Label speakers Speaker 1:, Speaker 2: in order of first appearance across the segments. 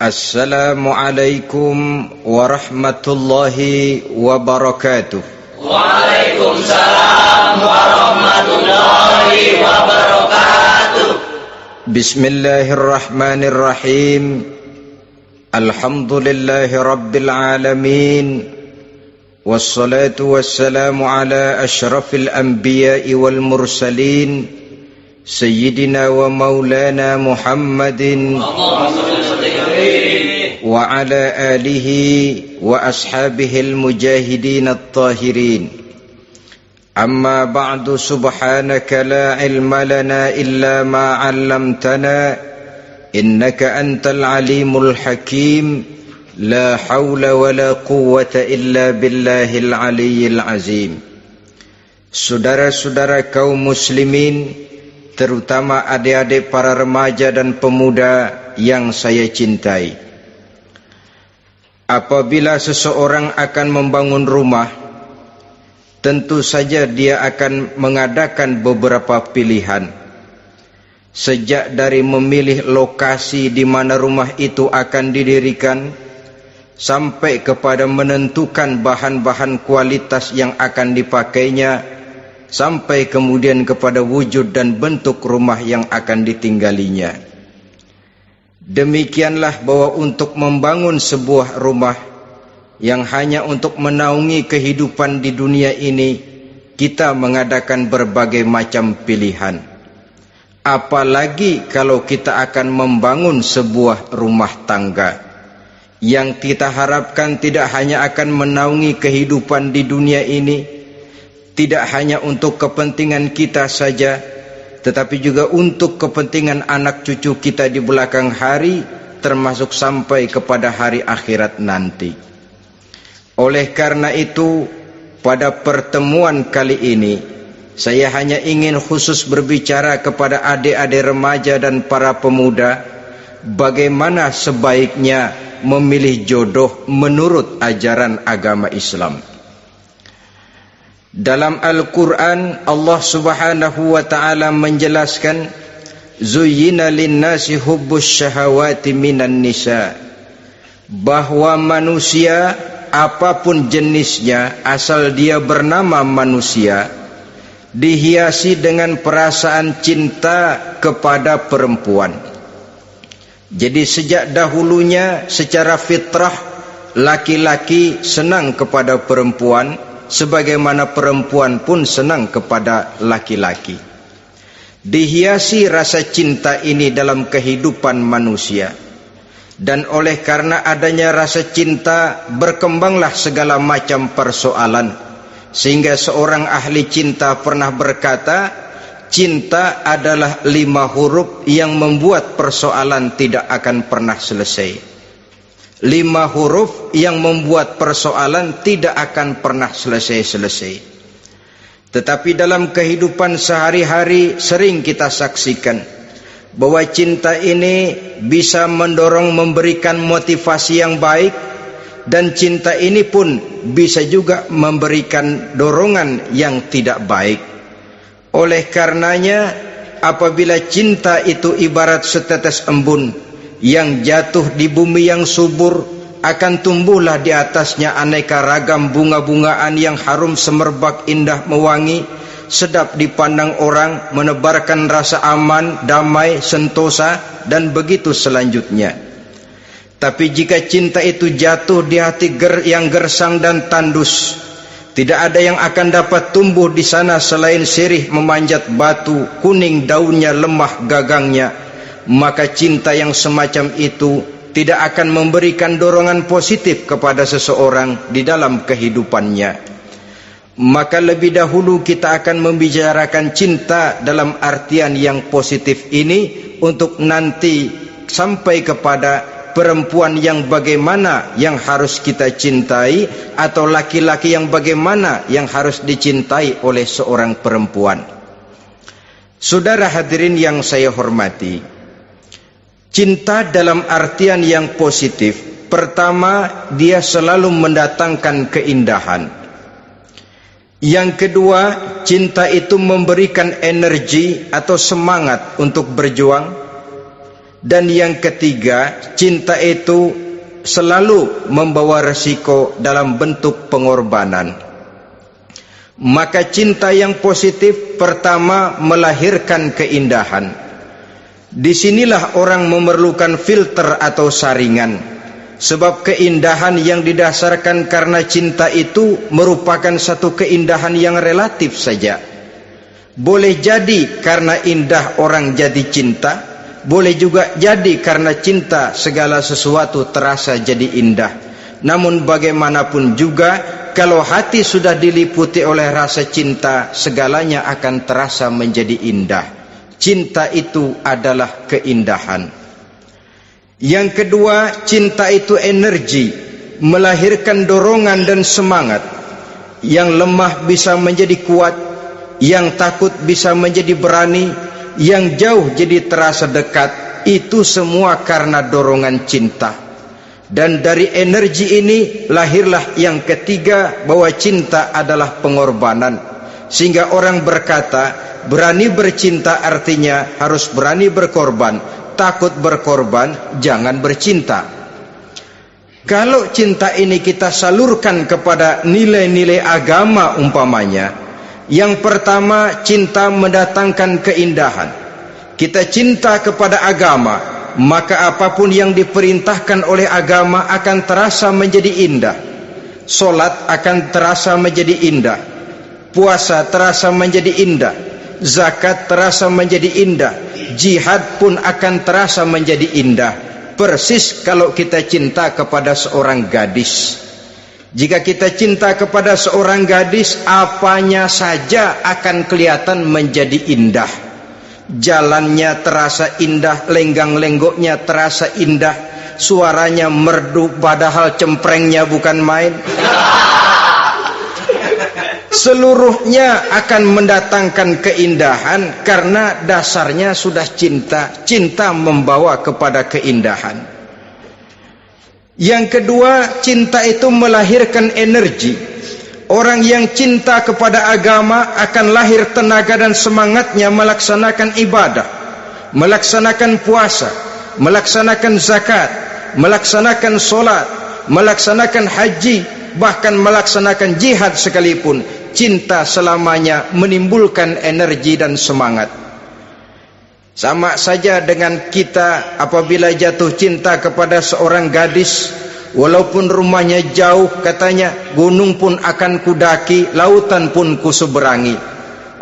Speaker 1: Assalamualaikum warahmatullahi wabarakatuh.
Speaker 2: Waalaikumsalam warahmatullahi wabarakatuh.
Speaker 1: Bismillahirrahmanirrahim. Alhamdulillahi rabbil alamin. Wassalatu wassalamu ala ashrafil anbiya'i wal mursalin, Sayyidina wa maulana Muhammadin wa ala alihi wa ashabihil mujahidin at-tahirin. Amma ba'du, subhanaka la ilma lana illa ma 'allamtana innaka antal alimul hakim. La hawla wa la quwwata illa billahil aliyyil azim. Saudara-saudara kaum muslimin, terutama adik-adik para remaja dan pemuda yang saya cintai, apabila seseorang akan membangun rumah, tentu saja dia akan mengadakan beberapa pilihan. Sejak dari memilih lokasi di mana rumah itu akan didirikan, sampai kepada menentukan bahan-bahan kualitas yang akan dipakainya, sampai kemudian kepada wujud dan bentuk rumah yang akan ditinggalinya. Demikianlah bahwa untuk membangun sebuah rumah yang hanya untuk menaungi kehidupan di dunia ini, kita mengadakan berbagai macam pilihan. Apalagi kalau kita akan membangun sebuah rumah tangga yang kita harapkan tidak hanya akan menaungi kehidupan di dunia ini, tidak hanya untuk kepentingan kita saja, tetapi juga untuk kepentingan anak cucu kita di belakang hari, termasuk sampai kepada hari akhirat nanti. Oleh karena itu, pada pertemuan kali ini, saya hanya ingin khusus berbicara kepada adik-adik remaja dan para pemuda, bagaimana sebaiknya memilih jodoh menurut ajaran agama Islam. Dalam Al-Quran, Allah subhanahu wa ta'ala menjelaskan, Zuyyina linnasi hubbus syahawati minan nisa, bahwa manusia apapun jenisnya, asal dia bernama manusia, dihiasi dengan perasaan cinta kepada perempuan. Jadi sejak dahulunya secara fitrah, laki-laki senang kepada perempuan, sebagaimana perempuan pun senang kepada laki-laki. Dihiasi rasa cinta ini dalam kehidupan manusia. Dan oleh karena adanya rasa cinta, berkembanglah segala macam persoalan. Sehingga seorang ahli cinta pernah berkata, cinta adalah 5 huruf yang membuat persoalan tidak akan pernah selesai. 5 huruf yang membuat persoalan tidak akan pernah selesai-selesai. Tetapi dalam kehidupan sehari-hari sering kita saksikan bahwa cinta ini bisa mendorong, memberikan motivasi yang baik, dan cinta ini pun bisa juga memberikan dorongan yang tidak baik. Oleh karenanya, apabila cinta itu ibarat setetes embun yang jatuh di bumi yang subur, akan tumbuhlah di atasnya aneka ragam bunga-bungaan yang harum semerbak, indah mewangi, sedap dipandang orang, menebarkan rasa aman, damai, sentosa, dan begitu selanjutnya. Tapi jika cinta itu jatuh di hati yang gersang dan tandus, tidak ada yang akan dapat tumbuh di sana selain sirih memanjat batu, kuning daunnya, lemah gagangnya, maka cinta yang semacam itu tidak akan memberikan dorongan positif kepada seseorang di dalam kehidupannya. Maka lebih dahulu kita akan membicarakan cinta dalam artian yang positif ini, untuk nanti sampai kepada perempuan yang bagaimana yang harus kita cintai, atau laki-laki yang bagaimana yang harus dicintai oleh seorang perempuan. Saudara hadirin yang saya hormati, cinta dalam artian yang positif, pertama, dia selalu mendatangkan keindahan. Yang kedua, cinta itu memberikan energi atau semangat untuk berjuang. Dan yang ketiga, cinta itu selalu membawa resiko dalam bentuk pengorbanan. Maka cinta yang positif pertama melahirkan keindahan. Disinilah orang memerlukan filter atau saringan. Sebab keindahan yang didasarkan karena cinta itu merupakan satu keindahan yang relatif saja. Boleh jadi karena indah orang jadi cinta, boleh juga jadi karena cinta segala sesuatu terasa jadi indah. Namun bagaimanapun juga, kalau hati sudah diliputi oleh rasa cinta, segalanya akan terasa menjadi indah. Cinta itu adalah keindahan. Yang kedua, cinta itu energi, melahirkan dorongan dan semangat. Yang lemah bisa menjadi kuat, yang takut bisa menjadi berani, yang jauh jadi terasa dekat. Itu semua karena dorongan cinta. Dan dari energi ini lahirlah yang ketiga, bahwa cinta adalah pengorbanan. Sehingga orang berkata, berani bercinta artinya harus berani berkorban. Takut berkorban, jangan bercinta. Kalau cinta ini kita salurkan kepada nilai-nilai agama umpamanya, yang pertama, cinta mendatangkan keindahan. Kita cinta kepada agama, maka apapun yang diperintahkan oleh agama akan terasa menjadi indah. Solat akan terasa menjadi indah, puasa terasa menjadi indah, zakat terasa menjadi indah, jihad pun akan terasa menjadi indah. Persis kalau kita cinta kepada seorang gadis. Jika kita cinta kepada seorang gadis, apanya saja akan kelihatan menjadi indah. Jalannya terasa indah, lenggang-lenggoknya terasa indah, suaranya merdu padahal cemprengnya bukan main. Seluruhnya akan mendatangkan keindahan karena dasarnya sudah cinta. Cinta membawa kepada keindahan. Yang kedua, cinta itu melahirkan energi. Orang yang cinta kepada agama akan lahir tenaga dan semangatnya melaksanakan ibadah, melaksanakan puasa, melaksanakan zakat, melaksanakan solat, melaksanakan haji, bahkan melaksanakan jihad sekalipun. Cinta selamanya menimbulkan energi dan semangat. Sama saja dengan kita apabila jatuh cinta kepada seorang gadis, walaupun rumahnya jauh, katanya, gunung pun akan kudaki, lautan pun kuseberangi.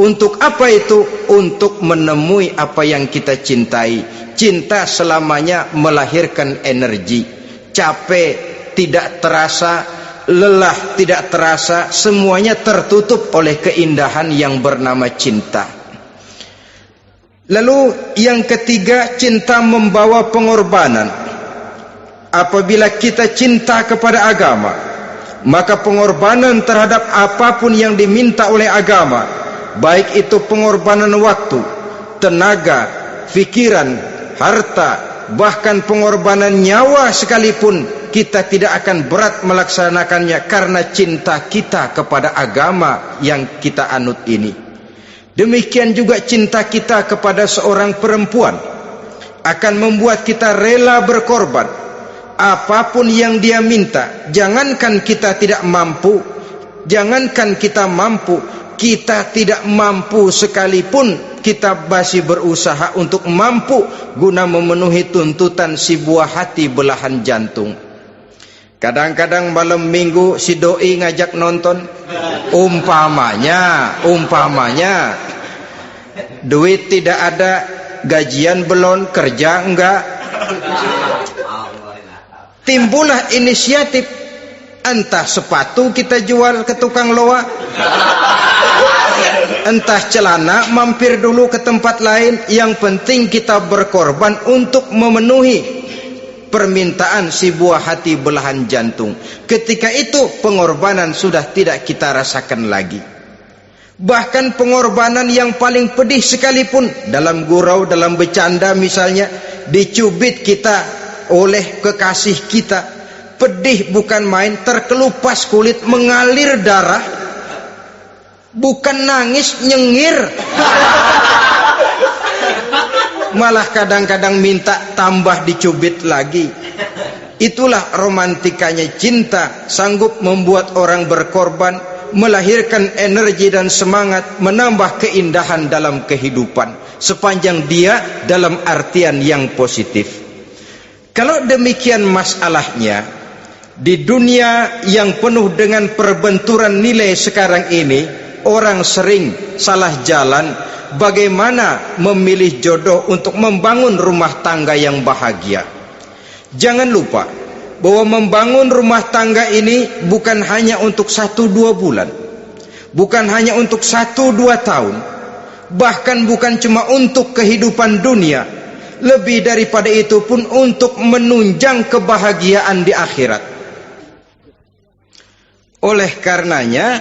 Speaker 1: Untuk apa itu? Untuk menemui apa yang kita cintai. Cinta selamanya melahirkan energi. Capek tidak terasa, lelah tidak terasa, semuanya tertutup oleh keindahan yang bernama cinta. Lalu yang ketiga, cinta membawa pengorbanan. Apabila kita cinta kepada agama, maka pengorbanan terhadap apapun yang diminta oleh agama, baik itu pengorbanan waktu, tenaga, pikiran, harta, bahkan pengorbanan nyawa sekalipun, kita tidak akan berat melaksanakannya karena cinta kita kepada agama yang kita anut ini. Demikian juga cinta kita kepada seorang perempuan akan membuat kita rela berkorban. Apapun yang dia minta, jangankan kita tidak mampu, jangankan kita mampu, kita tidak mampu sekalipun, kita masih berusaha untuk mampu guna memenuhi tuntutan si buah hati belahan jantung. Kadang-kadang malam minggu si doi ngajak nonton, umpamanya duit tidak ada, gajian belum, kerja enggak, timbullah inisiatif, entah sepatu kita jual ke tukang loa, entah celana mampir dulu ke tempat lain. Yang penting kita berkorban untuk memenuhi permintaan si buah hati belahan jantung. Ketika itu pengorbanan sudah tidak kita rasakan lagi. Bahkan pengorbanan yang paling pedih sekalipun, dalam gurau, dalam bercanda misalnya, dicubit kita oleh kekasih kita, pedih bukan main, terkelupas kulit, mengalir darah, bukan nangis, nyengir. malah kadang-kadang minta tambah dicubit lagi. Itulah romantikanya cinta, sanggup membuat orang berkorban, melahirkan energi dan semangat, menambah keindahan dalam kehidupan, sepanjang dia dalam artian yang positif. Kalau demikian masalahnya, di dunia yang penuh dengan perbenturan nilai sekarang ini, orang sering salah jalan bagaimana memilih jodoh untuk membangun rumah tangga yang bahagia. Jangan lupa bahwa membangun rumah tangga ini bukan hanya untuk 1-2 bulan, bukan hanya untuk 1-2 tahun, bahkan bukan cuma untuk kehidupan dunia. Lebih daripada itu pun untuk menunjang kebahagiaan di akhirat. Oleh karenanya,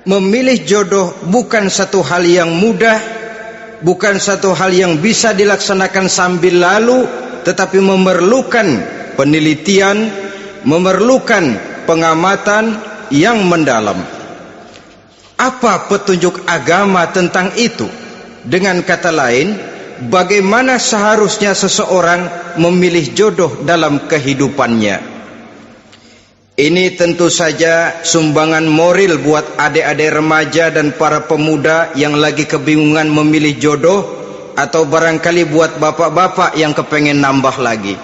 Speaker 1: memilih jodoh bukan satu hal yang mudah, bukan satu hal yang bisa dilaksanakan sambil lalu, tetapi memerlukan penelitian, memerlukan pengamatan yang mendalam. Apa petunjuk agama tentang itu? Dengan kata lain, bagaimana seharusnya seseorang memilih jodoh dalam kehidupannya? Ini tentu saja sumbangan moral buat adik-adik remaja dan para pemuda yang lagi kebingungan memilih jodoh, atau barangkali buat bapak-bapak yang kepengen nambah lagi.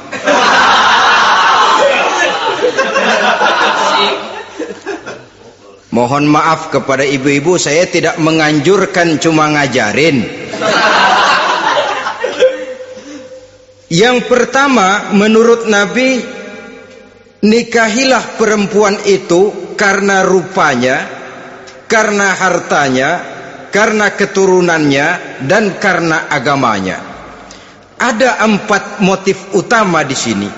Speaker 1: Mohon maaf kepada ibu-ibu, saya tidak menganjurkan, cuma ngajarin. Yang pertama, menurut Nabi, nikahilah perempuan itu karena rupanya, karena hartanya, karena keturunannya, dan karena agamanya. Ada 4 motif utama di sini.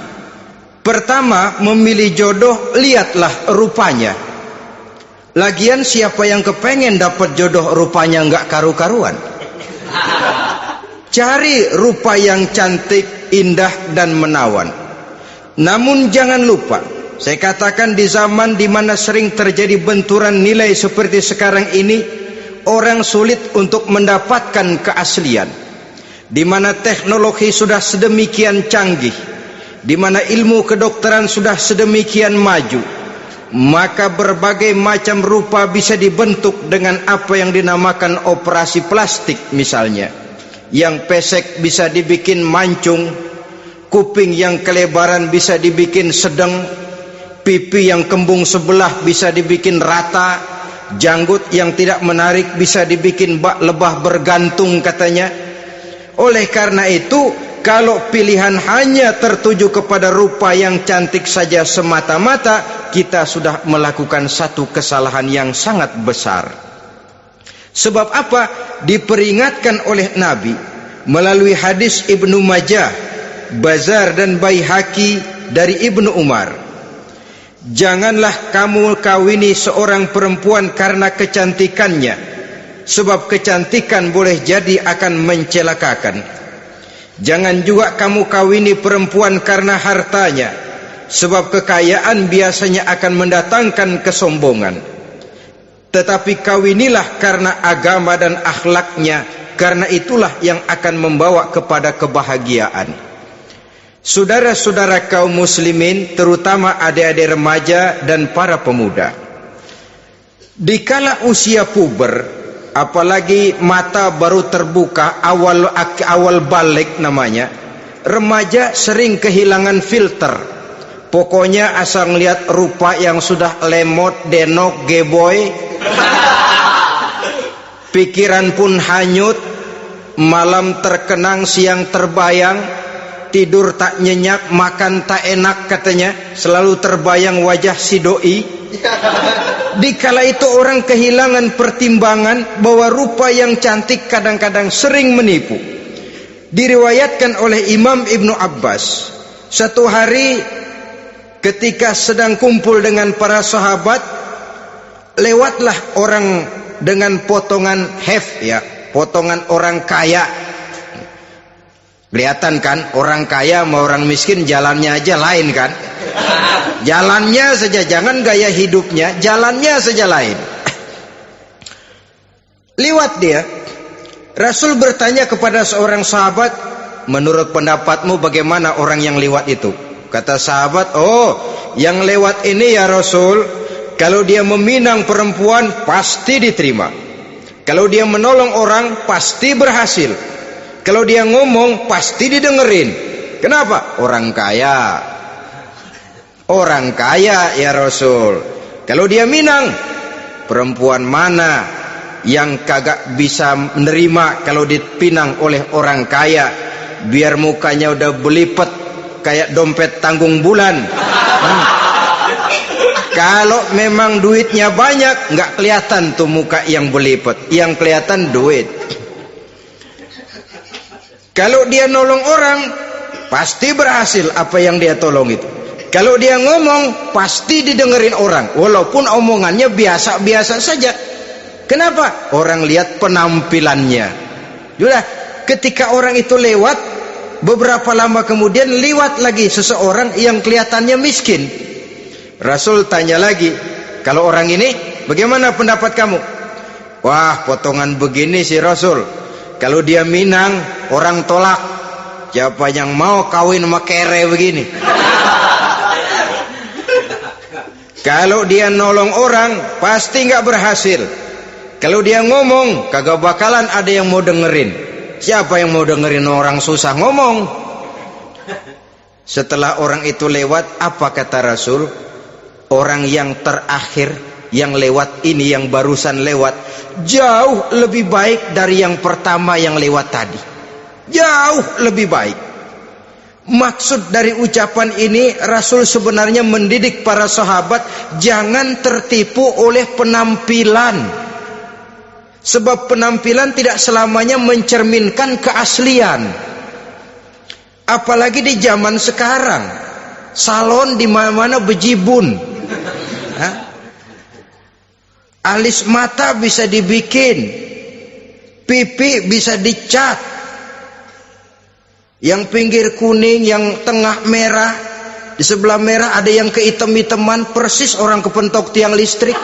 Speaker 1: Pertama, memilih jodoh, lihatlah rupanya. Lagian siapa yang kepengen dapat jodoh rupanya nggak karu-karuan? Cari rupa yang cantik, indah, dan menawan. Namun jangan lupa, saya katakan di zaman di mana sering terjadi benturan nilai seperti sekarang ini, orang sulit untuk mendapatkan keaslian. Di mana teknologi sudah sedemikian canggih, di mana ilmu kedokteran sudah sedemikian maju, maka berbagai macam rupa bisa dibentuk dengan apa yang dinamakan operasi plastik misalnya. Yang pesek bisa dibikin mancung, kuping yang kelebaran bisa dibikin sedang, pipi yang kembung sebelah bisa dibikin rata, janggut yang tidak menarik bisa dibikin bak lebah bergantung katanya. Oleh karena itu, kalau pilihan hanya tertuju kepada rupa yang cantik saja semata-mata, kita sudah melakukan satu kesalahan yang sangat besar. Sebab apa? Diperingatkan oleh Nabi melalui hadis Ibnu Majah, Bazar dan Baihaqi dari Ibnu Umar. Janganlah kamu kawini seorang perempuan karena kecantikannya, sebab kecantikan boleh jadi akan mencelakakan. Jangan juga kamu kawini perempuan karena hartanya, sebab kekayaan biasanya akan mendatangkan kesombongan. Tetapi kawinilah karena agama dan akhlaknya, karena itulah yang akan membawa kepada kebahagiaan. Saudara-saudara kaum muslimin, terutama adik-adik remaja dan para pemuda, dikala usia puber, apalagi mata baru terbuka, awal balik namanya, remaja sering kehilangan filter. Pokoknya asal ngelihat rupa yang sudah lemot, denok, geboy, pikiran pun hanyut, malam terkenang, siang terbayang, tidur tak nyenyak, makan tak enak katanya, selalu terbayang wajah si doi. Dikala itu orang kehilangan pertimbangan bahwa rupa yang cantik kadang-kadang sering menipu. Diriwayatkan oleh Imam Ibnu Abbas, satu hari ketika sedang kumpul dengan para sahabat, lewatlah orang dengan potongan potongan orang kaya. Kelihatan kan, orang kaya sama orang miskin jalannya aja lain kan. Jalannya saja, jangan gaya hidupnya, jalannya saja lain. Liwat dia. Rasul bertanya kepada seorang sahabat, menurut pendapatmu bagaimana orang yang lewat itu? Kata sahabat, oh yang lewat ini ya Rasul, kalau dia meminang perempuan pasti diterima, kalau dia menolong orang pasti berhasil, kalau dia ngomong pasti didengerin. Kenapa? Orang kaya. Orang kaya ya Rasul. Kalau dia minang, perempuan mana yang kagak bisa menerima kalau dipinang oleh orang kaya, biar mukanya udah belipet kayak dompet tanggung bulan. Kalau memang duitnya banyak, nggak kelihatan tuh muka yang belipet, yang kelihatan duit. Kalau dia nolong orang, pasti berhasil apa yang dia tolong itu. Kalau dia ngomong, pasti didengerin orang, walaupun omongannya biasa-biasa saja. Kenapa? Orang lihat penampilannya. Sudah, ketika orang itu lewat, beberapa lama kemudian lewat lagi seseorang yang kelihatannya miskin. Rasul tanya lagi, kalau orang ini, bagaimana pendapat kamu? Wah, potongan begini sih Rasul. Kalau dia minang, orang tolak. Siapa yang mau kawin sama kere begini? Kalau dia nolong orang, pasti nggak berhasil. Kalau dia ngomong, kagak bakalan ada yang mau dengerin. Siapa yang mau dengerin orang susah ngomong? Setelah orang itu lewat, apa kata Rasul? Orang yang terakhir, yang lewat ini, yang barusan lewat, jauh lebih baik dari yang pertama yang lewat tadi. Jauh lebih baik. Maksud dari ucapan ini, Rasul sebenarnya mendidik para sahabat jangan tertipu oleh penampilan. Sebab penampilan tidak selamanya mencerminkan keaslian. Apalagi di zaman sekarang, salon di mana-mana bejibun. Alis mata bisa dibikin, pipi bisa dicat. Yang pinggir kuning, yang tengah merah, di sebelah merah ada yang kehitam-hitaman, persis orang kepentok tiang listrik.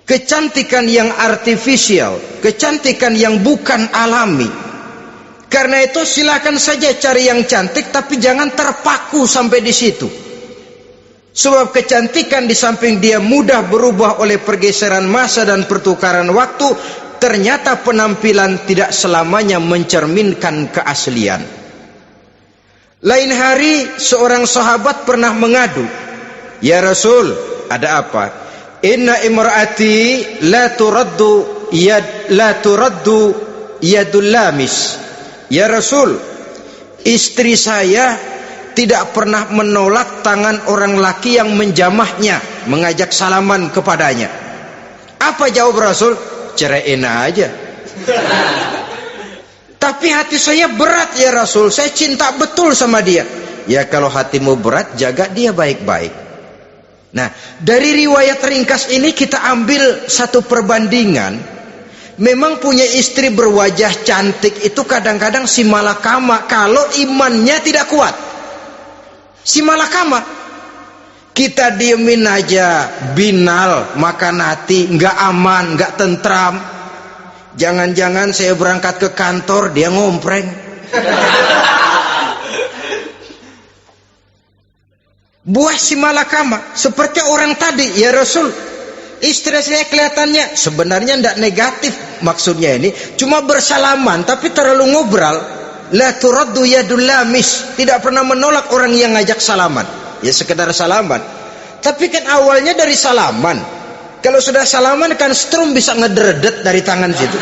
Speaker 1: Kecantikan yang artifisial, kecantikan yang bukan alami. Karena itu silakan saja cari yang cantik, tapi jangan terpaku sampai di situ. Sebab kecantikan di samping dia mudah berubah oleh pergeseran masa dan pertukaran waktu, ternyata penampilan tidak selamanya mencerminkan keaslian. Lain hari seorang sahabat pernah mengadu, ya Rasul, ada apa? Inna imraati la turaddu yadul lamis. Ya Rasul, istri saya tidak pernah menolak tangan orang laki yang menjamahnya, mengajak salaman kepadanya. Apa jawab Rasul? Ceraiin aja. Tapi hati saya berat ya Rasul, saya cinta betul sama dia. Ya kalau hatimu berat, jaga dia baik-baik. Nah, dari riwayat ringkas ini kita ambil satu perbandingan. Memang punya istri berwajah cantik itu kadang-kadang si malakama kalau imannya tidak kuat. Si malakama, kita diemin aja, binal, makan hati, nggak aman, nggak tentram. Jangan-jangan saya berangkat ke kantor, dia ngompreng. Buah si malakama, seperti orang tadi, ya Rasul, istri saya kelihatannya sebenarnya tidak negatif maksudnya ini, cuma bersalaman, tapi terlalu ngobrol. La turaddu yadul lamis, tidak pernah menolak orang yang ngajak salaman. Ya sekedar salaman. Tapi kan awalnya dari salaman. Kalau sudah salaman kan strum bisa ngederdet dari tangan situ.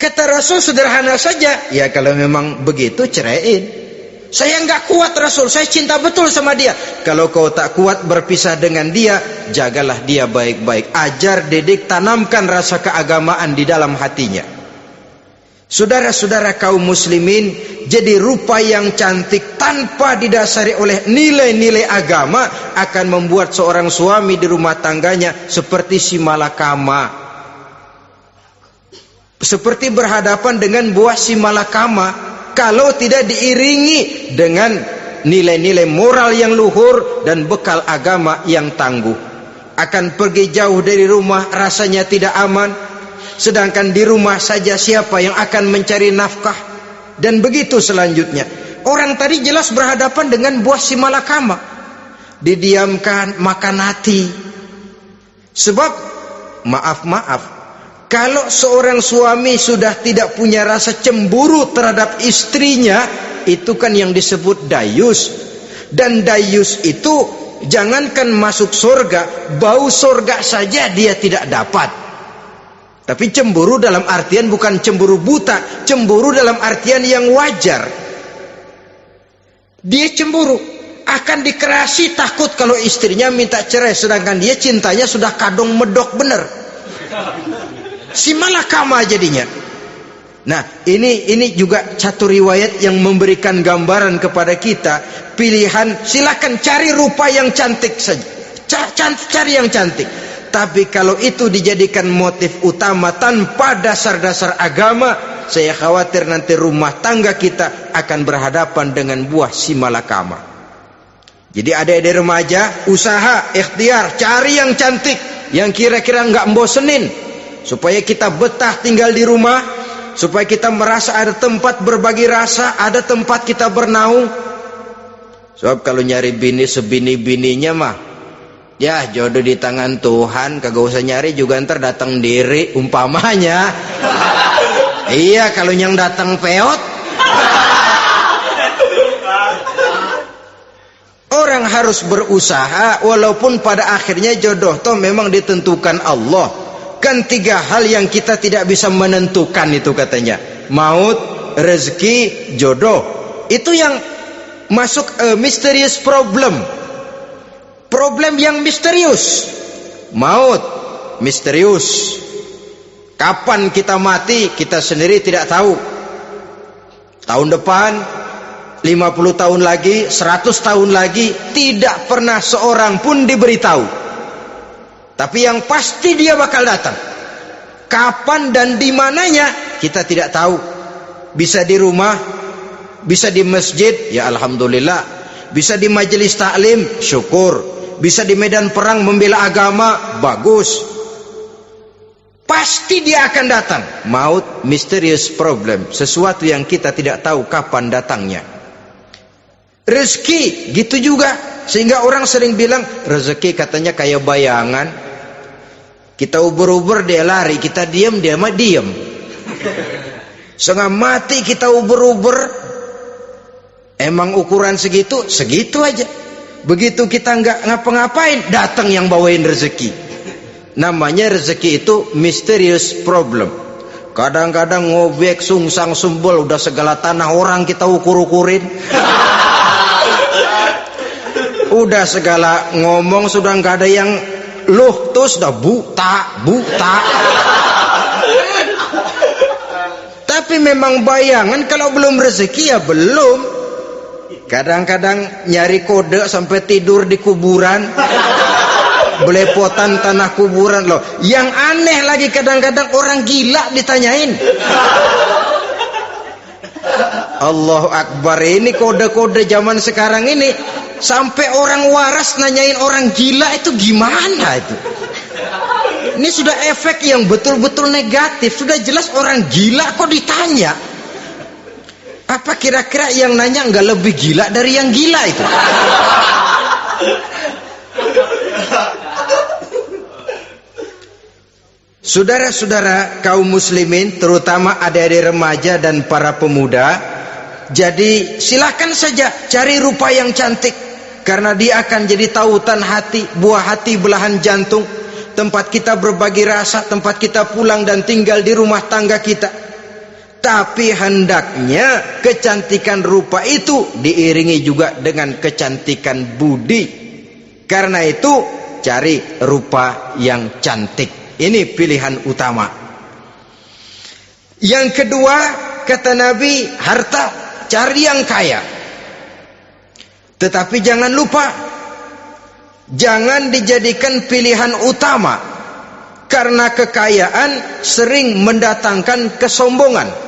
Speaker 1: Kata Rasul sederhana saja, ya kalau memang begitu ceraiin. Saya nggak kuat Rasul, saya cinta betul sama dia. Kalau kau tak kuat berpisah dengan dia, jagalah dia baik-baik. Ajar, didik, tanamkan rasa keagamaan di dalam hatinya. Saudara-saudara kaum muslimin, jadi rupa yang cantik tanpa didasari oleh nilai-nilai agama akan membuat seorang suami di rumah tangganya seperti si malakama. Seperti berhadapan dengan buah si malakama. Kalau tidak diiringi dengan nilai-nilai moral yang luhur dan bekal agama yang tangguh. akan pergi jauh dari rumah rasanya tidak aman, sedangkan di rumah saja siapa yang akan mencari nafkah, dan begitu selanjutnya. Orang tadi jelas berhadapan dengan buah si malakama, didiamkan, makan hati. Sebab maaf, kalau seorang suami sudah tidak punya rasa cemburu terhadap istrinya, itu kan yang disebut dayus. Dan dayus itu jangankan masuk surga, bau surga saja dia tidak dapat. Tapi cemburu dalam artian bukan cemburu buta, cemburu dalam artian yang wajar. Dia cemburu, akan dikerasi takut kalau istrinya minta cerai, sedangkan dia cintanya sudah kadung medok bener. Si malakama jadinya. Nah, ini juga satu riwayat yang memberikan gambaran kepada kita pilihan. Silakan cari rupa yang cantik saja, cari yang cantik. Tapi kalau itu dijadikan motif utama tanpa dasar-dasar agama, saya khawatir nanti rumah tangga kita akan berhadapan dengan buah si malakama. Jadi adik-adik remaja, usaha, ikhtiar, cari yang cantik, yang kira-kira nggak membosenin, supaya kita betah tinggal di rumah, supaya kita merasa ada tempat berbagi rasa, ada tempat kita bernaung. Sebab kalau nyari bini sebini-bininya mah, ya jodoh di tangan Tuhan, kagak usah nyari juga ntar datang diri umpamanya. Iya, kalau yang datang peot. Orang harus berusaha, walaupun pada akhirnya jodoh toh memang ditentukan Allah. Kan 3 hal yang kita tidak bisa menentukan itu katanya. Maut, rezeki, jodoh. Itu yang masuk mysterious problem. Problem yang misterius. Maut, misterius. Kapan kita mati, kita sendiri tidak tahu. Tahun depan, 50 tahun lagi, 100 tahun lagi, tidak pernah seorang pun diberitahu. Tapi yang pasti dia bakal datang. Kapan dan di mananya kita tidak tahu. Bisa di rumah, bisa di masjid, ya alhamdulillah. Bisa di majelis taklim, syukur. Bisa di medan perang membela agama, bagus. Pasti dia akan datang. Maut, mysterious problem, sesuatu yang kita tidak tahu kapan datangnya. Rezeki gitu juga, sehingga orang sering bilang rezeki katanya kayak bayangan. Kita uber-uber dia lari, kita diam dia mah diam. Setengah mati kita uber-uber, emang ukuran segitu aja. Begitu kita nggak ngapa-ngapain, datang yang bawain rezeki. Namanya rezeki itu mysterious problem. Kadang-kadang ngobek, sungsang, sumbul, udah segala tanah orang kita ukur-ukurin. Udah segala ngomong sudah nggak ada yang loh, terus udah buta. Tapi memang bayangan, kalau belum rezeki ya belum. Kadang-kadang nyari kode sampai tidur di kuburan, belepotan tanah kuburan loh. Yang aneh lagi kadang-kadang orang gila ditanyain. Allahu Akbar, ini kode-kode zaman sekarang ini. Sampai orang waras nanyain orang gila, itu gimana itu? Ini sudah efek yang betul-betul negatif. Sudah jelas orang gila kok ditanya. Apa kira-kira yang nanya nggak lebih gila dari yang gila itu? Saudara-saudara kaum muslimin, terutama adik-adik remaja dan para pemuda, jadi silakan saja cari rupa yang cantik, karena dia akan jadi tautan hati, buah hati belahan jantung, tempat kita berbagi rasa, tempat kita pulang dan tinggal di rumah tangga kita. Tapi hendaknya kecantikan rupa itu diiringi juga dengan kecantikan budi. Karena itu cari rupa yang cantik. Ini pilihan utama. Yang kedua, kata Nabi, harta, cari yang kaya. Tetapi jangan lupa, jangan dijadikan pilihan utama, karena kekayaan sering mendatangkan kesombongan.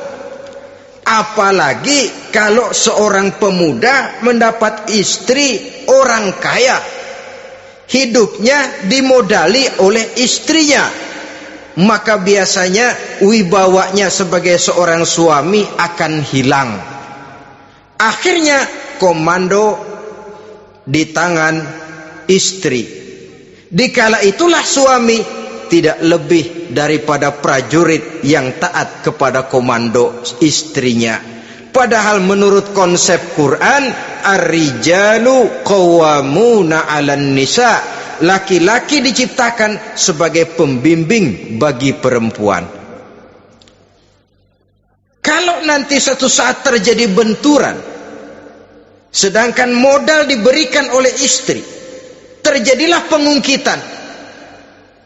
Speaker 1: Apalagi kalau seorang pemuda mendapat istri orang kaya. hidupnya dimodali oleh istrinya, maka biasanya wibawanya sebagai seorang suami akan hilang. Akhirnya komando di tangan istri. Dikala itulah suami tidak lebih daripada prajurit yang taat kepada komando istrinya. Padahal menurut konsep Quran, ar-rijalu qawwamuna 'alan nisa, laki-laki diciptakan sebagai pembimbing bagi perempuan. Kalau nanti suatu saat terjadi benturan, sedangkan modal diberikan oleh istri, terjadilah pengungkitan.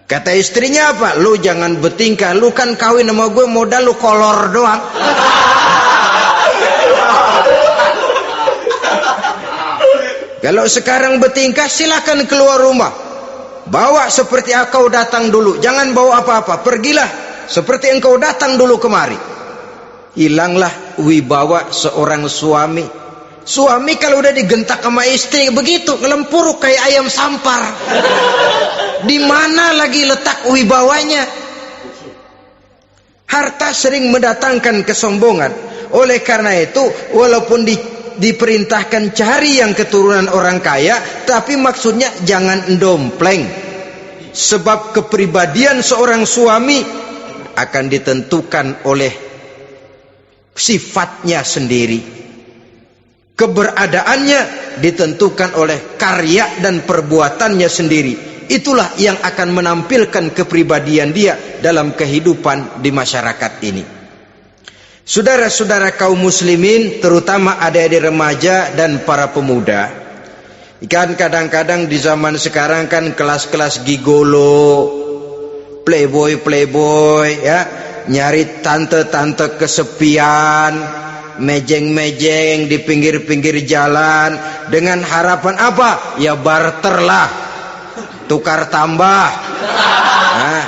Speaker 1: Kata istrinya apa? Lu jangan bertingkah, lu kan kawin sama gue, modal lu kolor doang. Kalau sekarang bertingkah, silakan keluar rumah. Bawa seperti engkau datang dulu, jangan bawa apa-apa. Pergilah seperti engkau datang dulu kemari. Hilanglah wibawa seorang suami. Suami kalau udah digentak sama istri begitu, ngelempuruk kayak ayam sampar. Di mana lagi letak wibawanya? Harta sering mendatangkan kesombongan. Oleh karena itu, walaupun diperintahkan cari yang keturunan orang kaya, tapi maksudnya jangan dompleng. Sebab kepribadian seorang suami akan ditentukan oleh sifatnya sendiri. Keberadaannya ditentukan oleh karya dan perbuatannya sendiri. Itulah yang akan menampilkan kepribadian dia dalam kehidupan di masyarakat ini. Saudara-saudara kaum muslimin, terutama adik-adik remaja dan para pemuda, kan kadang-kadang di zaman sekarang kan kelas-kelas gigolo, playboy ya, nyari tante-tante kesepian, mejeng-mejeng di pinggir-pinggir jalan dengan harapan apa? Ya barterlah, tukar tambah. Nah,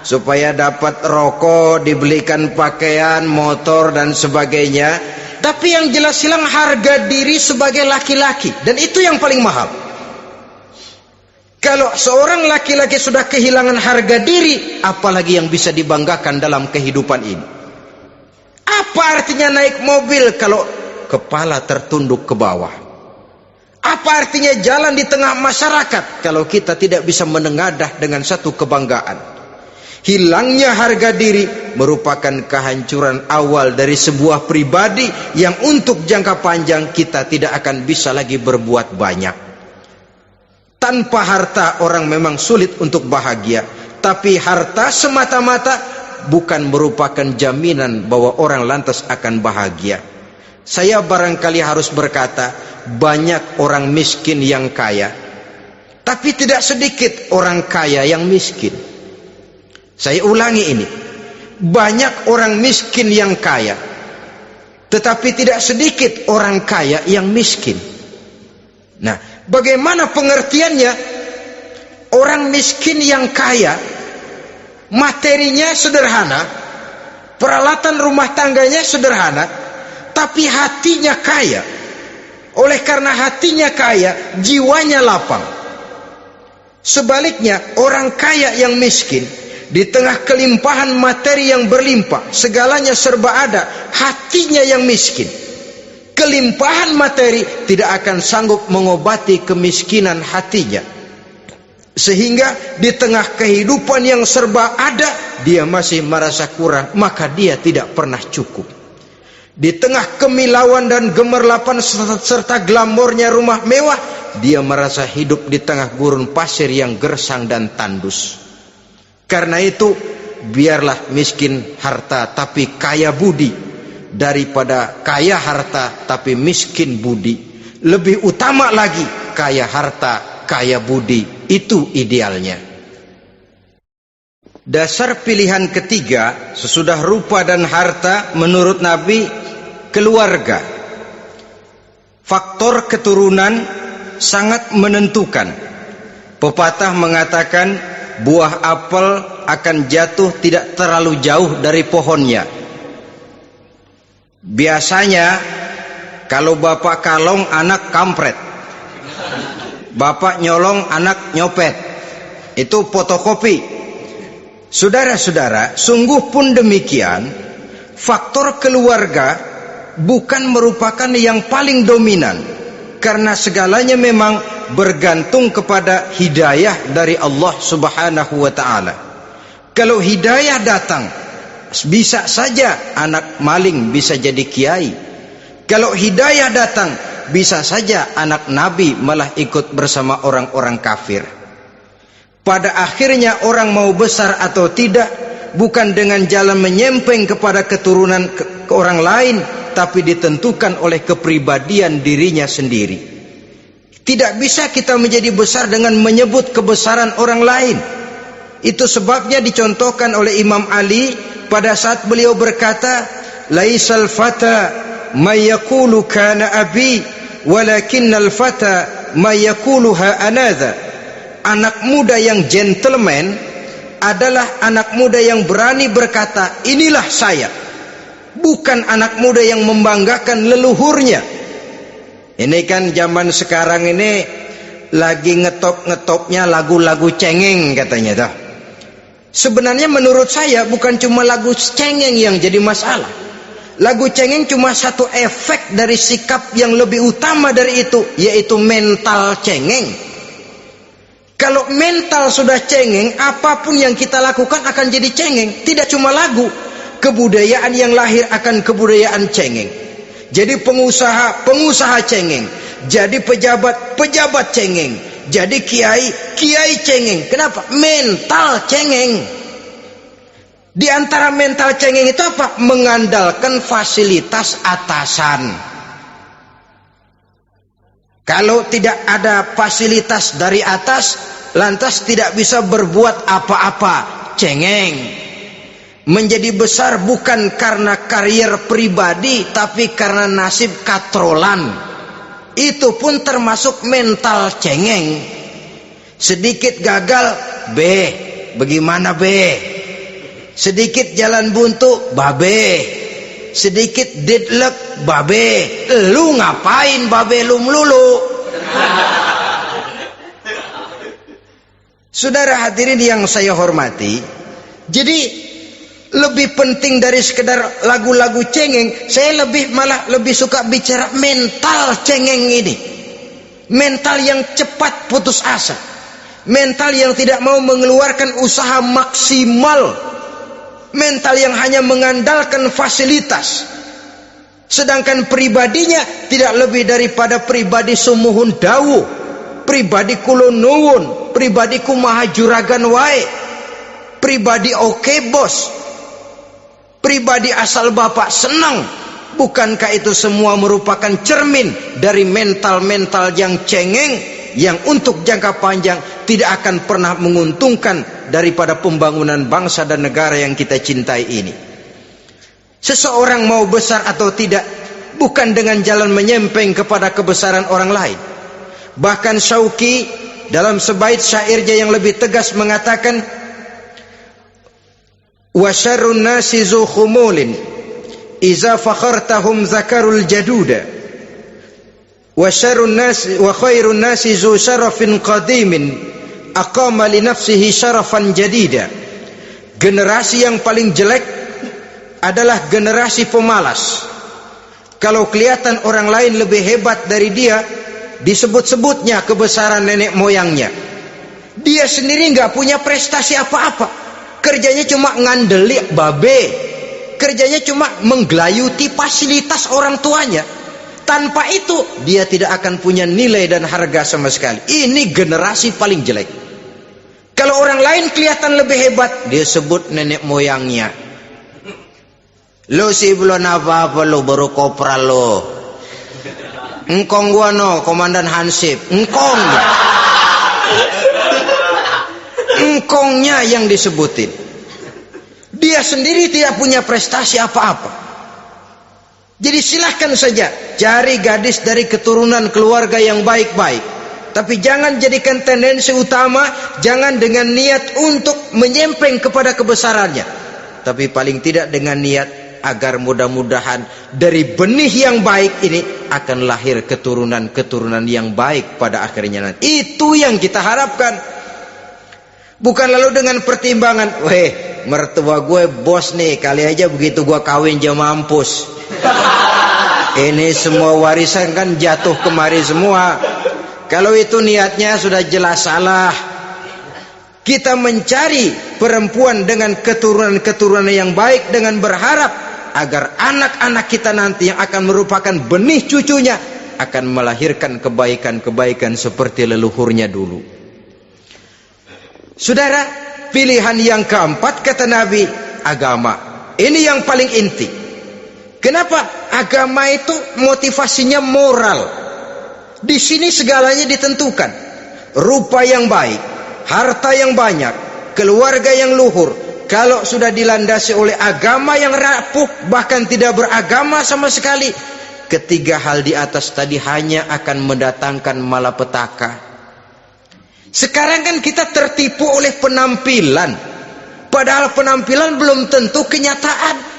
Speaker 1: supaya dapat rokok, dibelikan pakaian, motor dan sebagainya. Tapi yang jelas hilang harga diri sebagai laki-laki, dan itu yang paling mahal. Kalau seorang laki-laki sudah kehilangan harga diri, apalagi yang bisa dibanggakan dalam kehidupan ini? Apa artinya naik mobil kalau kepala tertunduk ke bawah? Apa artinya jalan di tengah masyarakat kalau kita tidak bisa menengadah dengan satu kebanggaan? Hilangnya harga diri merupakan kehancuran awal dari sebuah pribadi yang untuk jangka panjang kita tidak akan bisa lagi berbuat banyak. Tanpa harta orang memang sulit untuk bahagia, tapi harta semata-mata bukan merupakan jaminan bahwa orang lantas akan bahagia. Saya barangkali harus berkata, banyak orang miskin yang kaya, tapi tidak sedikit orang kaya yang miskin. Saya ulangi ini, banyak orang miskin yang kaya, tetapi tidak sedikit orang kaya yang miskin. Nah, bagaimana pengertiannya? Orang miskin yang kaya, materinya sederhana, peralatan rumah tangganya sederhana, tapi hatinya kaya. Oleh karena hatinya kaya, jiwanya lapang. Sebaliknya, orang kaya yang miskin, di tengah kelimpahan materi yang berlimpah, segalanya serba ada, hatinya yang miskin. Kelimpahan materi tidak akan sanggup mengobati kemiskinan hatinya. Sehingga di tengah kehidupan yang serba ada, dia masih merasa kurang, maka dia tidak pernah cukup. Di tengah kemilauan dan gemerlapan serta glamornya rumah mewah, dia merasa hidup di tengah gurun pasir yang gersang dan tandus. Karena itu, biarlah miskin harta tapi kaya budi, daripada kaya harta tapi miskin budi. Lebih utama lagi kaya harta, kaya budi. Itu idealnya. Dasar pilihan ketiga sesudah rupa dan harta menurut Nabi, keluarga. Faktor keturunan sangat menentukan. Pepatah mengatakan buah apel akan jatuh tidak terlalu jauh dari pohonnya. Biasanya kalau bapak kalong, anak kampret. Bapak nyolong, anak nyopet. Itu fotokopi. Saudara-saudara, sungguh pun demikian, faktor keluarga bukan merupakan yang paling dominan, karena segalanya memang bergantung kepada hidayah dari Allah Subhanahu wa ta'ala. Kalau hidayah datang, bisa saja anak maling bisa jadi kiai. Kalau hidayah datang, bisa saja anak Nabi malah ikut bersama orang-orang kafir. Pada akhirnya orang mau besar atau tidak bukan dengan jalan menyempeng kepada keturunan ke orang lain, tapi ditentukan oleh kepribadian dirinya sendiri. Tidak bisa kita menjadi besar dengan menyebut kebesaran orang lain. Itu sebabnya dicontohkan oleh Imam Ali pada saat beliau berkata, laisal fata may yaqulu kana abi walakinnal fata may yaquluha anadha. Anak muda yang gentleman adalah anak muda yang berani berkata, inilah saya. Bukan anak muda yang membanggakan leluhurnya. Ini kan zaman sekarang ini lagi ngetop-ngetopnya lagu-lagu cengeng katanya dah. Sebenarnya menurut saya bukan cuma lagu cengeng yang jadi masalah. Lagu cengeng cuma satu efek dari sikap yang lebih utama dari itu, yaitu mental cengeng. Kalau mental sudah cengeng, apapun yang kita lakukan akan jadi cengeng. Tidak cuma lagu, kebudayaan yang lahir akan kebudayaan cengeng. Jadi pengusaha cengeng. Jadi pejabat cengeng. Jadi kiai cengeng. Kenapa? Mental cengeng. Di antara mental cengeng itu apa? Mengandalkan fasilitas atasan. Kalau tidak ada fasilitas dari atas, lantas tidak bisa berbuat apa-apa, cengeng. Menjadi besar bukan karena karier pribadi, tapi karena nasib katrolan. Itu pun termasuk mental cengeng. Sedikit gagal, bagaimana sedikit jalan buntu, sedikit deadlock, lu ngapain lu melulu? Saudara hadirin yang saya hormati, jadi lebih penting dari sekedar lagu-lagu cengeng, saya malah lebih suka bicara mental cengeng ini. Mental yang cepat putus asa, mental yang tidak mau mengeluarkan usaha maksimal, mental yang hanya mengandalkan fasilitas, sedangkan pribadinya tidak lebih daripada pribadi sumuhun dawu, pribadi kulonuwun, pribadi kumaha juragan wae, pribadi oke bos, pribadi asal bapak senang. Bukankah itu semua merupakan cermin dari mental-mental yang cengeng, yang untuk jangka panjang tidak akan pernah menguntungkan daripada pembangunan bangsa dan negara yang kita cintai ini. Seseorang mau besar atau tidak bukan dengan jalan menyempeng kepada kebesaran orang lain. Bahkan Syauqi dalam sebaik syairnya yang lebih tegas mengatakan, wa syarrun nasi zu khumulin iza fakhartahum zakarul jaduda wa syarrun nasi wa khairun nasi zu syarafin qadimin aqama li nafsihi syarafan jadida. Generasi yang paling jelek adalah generasi pemalas. Kalau kelihatan orang lain lebih hebat dari dia, disebut-sebutnya kebesaran nenek moyangnya. Dia sendiri nggak punya prestasi apa-apa. Kerjanya cuma ngandeli kerjanya cuma menggelayuti fasilitas orang tuanya. Tanpa itu dia tidak akan punya nilai dan harga sama sekali. Ini generasi paling jelek. Kalau orang lain kelihatan lebih hebat, dia sebut nenek moyangnya. Lo sih belum apa-apa, lo baru kopral lo. Engkong gua no, komandan Hansip. Engkongnya yang disebutin. Dia sendiri tidak punya prestasi apa-apa. Jadi silahkan saja cari gadis dari keturunan keluarga yang baik-baik, tapi jangan jadikan tendensi utama, jangan dengan niat untuk menyempeng kepada kebesarannya, tapi paling tidak dengan niat agar mudah-mudahan dari benih yang baik ini akan lahir keturunan-keturunan yang baik pada akhirnya nanti. Itu yang kita harapkan. Bukan lalu dengan pertimbangan, weh, mertua gue bos nih, kali aja begitu gue kawin dia mampus. Ini semua warisan kan jatuh kemari semua. Kalau itu niatnya sudah jelas salah. Kita mencari perempuan dengan keturunan-keturunan yang baik dengan berharap agar anak-anak kita nanti yang akan merupakan benih cucunya akan melahirkan kebaikan-kebaikan seperti leluhurnya dulu. Saudara, pilihan yang keempat kata Nabi, agama. Ini yang paling inti. Kenapa? Agama itu motivasinya moral. Di sini segalanya ditentukan. Rupa yang baik, harta yang banyak, keluarga yang luhur. Kalau sudah dilandasi oleh agama yang rapuh, bahkan tidak beragama sama sekali, ketiga hal di atas tadi hanya akan mendatangkan malapetaka. Sekarang kan kita tertipu oleh penampilan, padahal penampilan belum tentu kenyataan.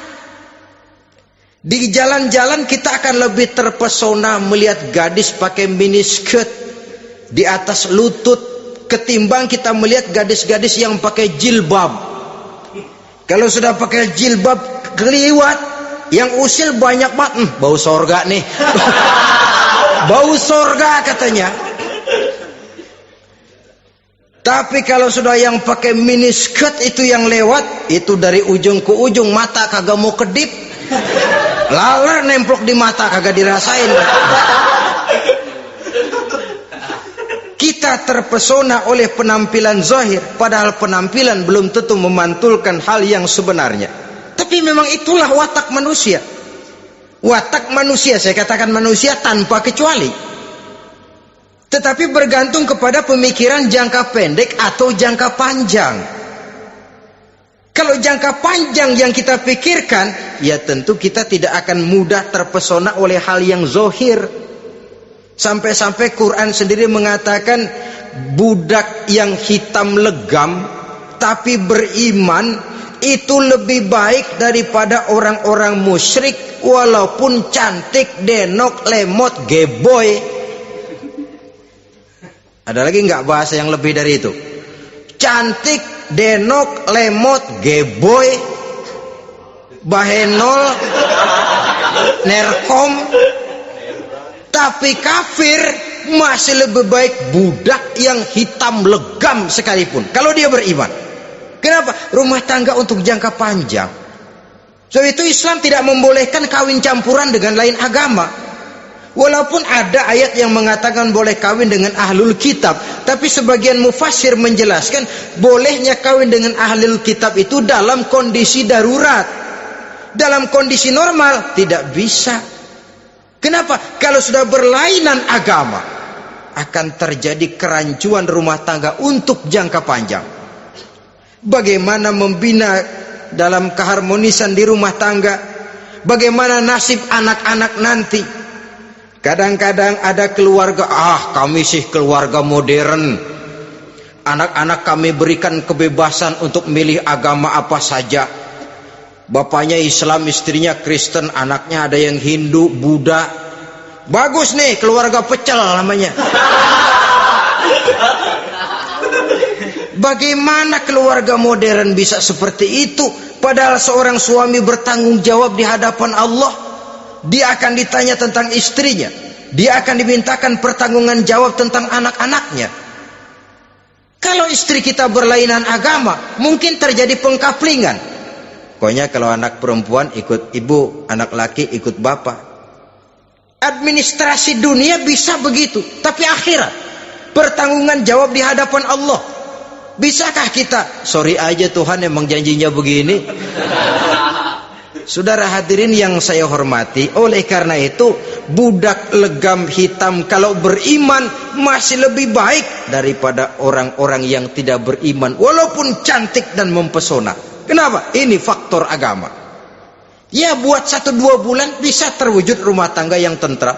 Speaker 1: Di jalan-jalan kita akan lebih terpesona melihat gadis pakai miniskirt di atas lutut ketimbang kita melihat gadis-gadis yang pakai jilbab. Kalau sudah pakai jilbab keliwat, yang usil banyak banget, bau sorga nih. Bau sorga katanya. Tapi kalau sudah yang pakai miniskirt itu yang lewat, itu dari ujung ke ujung mata kagak mau kedip. Laler nemplok di mata kagak dirasain. Kita terpesona oleh penampilan zahir, padahal penampilan belum tentu memantulkan hal yang sebenarnya. Tapi memang itulah watak manusia. Watak manusia, saya katakan manusia tanpa kecuali. Tetapi bergantung kepada pemikiran jangka pendek atau jangka panjang. Kalau jangka panjang yang kita pikirkan, ya tentu kita tidak akan mudah terpesona oleh hal yang zahir. Sampai-sampai Quran sendiri mengatakan budak yang hitam legam tapi beriman itu lebih baik daripada orang-orang musyrik walaupun cantik, denok, lemot, geboy. Ada lagi nggak bahasa yang lebih dari itu? Cantik, denok, lemot, geboy, bahenol, nerkom. Tapi kafir masih lebih baik budak yang hitam legam sekalipun kalau dia beriman. Kenapa? Rumah tangga untuk jangka panjang. So itu Islam tidak membolehkan kawin campuran dengan lain agama. Walaupun ada ayat yang mengatakan boleh kawin dengan ahlul kitab, tapi sebagian mufassir menjelaskan bolehnya kawin dengan ahlul kitab itu dalam kondisi darurat. Dalam kondisi normal tidak bisa. Kenapa? Kalau sudah berlainan agama, akan terjadi kerancuan rumah tangga untuk jangka panjang. Bagaimana membina dalam keharmonisan di rumah tangga? Bagaimana nasib anak-anak nanti? Kadang-kadang ada keluarga, kami sih keluarga modern. Anak-anak kami berikan kebebasan untuk milih agama apa saja. Bapaknya Islam, istrinya Kristen, anaknya ada yang Hindu, Buddha. Bagus nih, keluarga pecel namanya. Bagaimana keluarga modern bisa seperti itu? Padahal seorang suami bertanggung jawab di hadapan Allah. Dia akan ditanya tentang istrinya. Dia akan dimintakan pertanggungan jawab tentang anak-anaknya. Kalau istri kita berlainan agama, mungkin terjadi pengkaplingan. Pokoknya kalau anak perempuan ikut ibu, anak laki ikut bapak. Administrasi dunia bisa begitu, tapi akhirat pertanggungan jawab di hadapan Allah. Bisakah kita? Sorry aja Tuhan emang janjinya begini. Saudara hadirin yang saya hormati, oleh karena itu budak legam hitam kalau beriman masih lebih baik daripada orang-orang yang tidak beriman walaupun cantik dan mempesona. Kenapa? Ini faktor agama. Ya buat 1-2 bulan bisa terwujud rumah tangga yang tentram.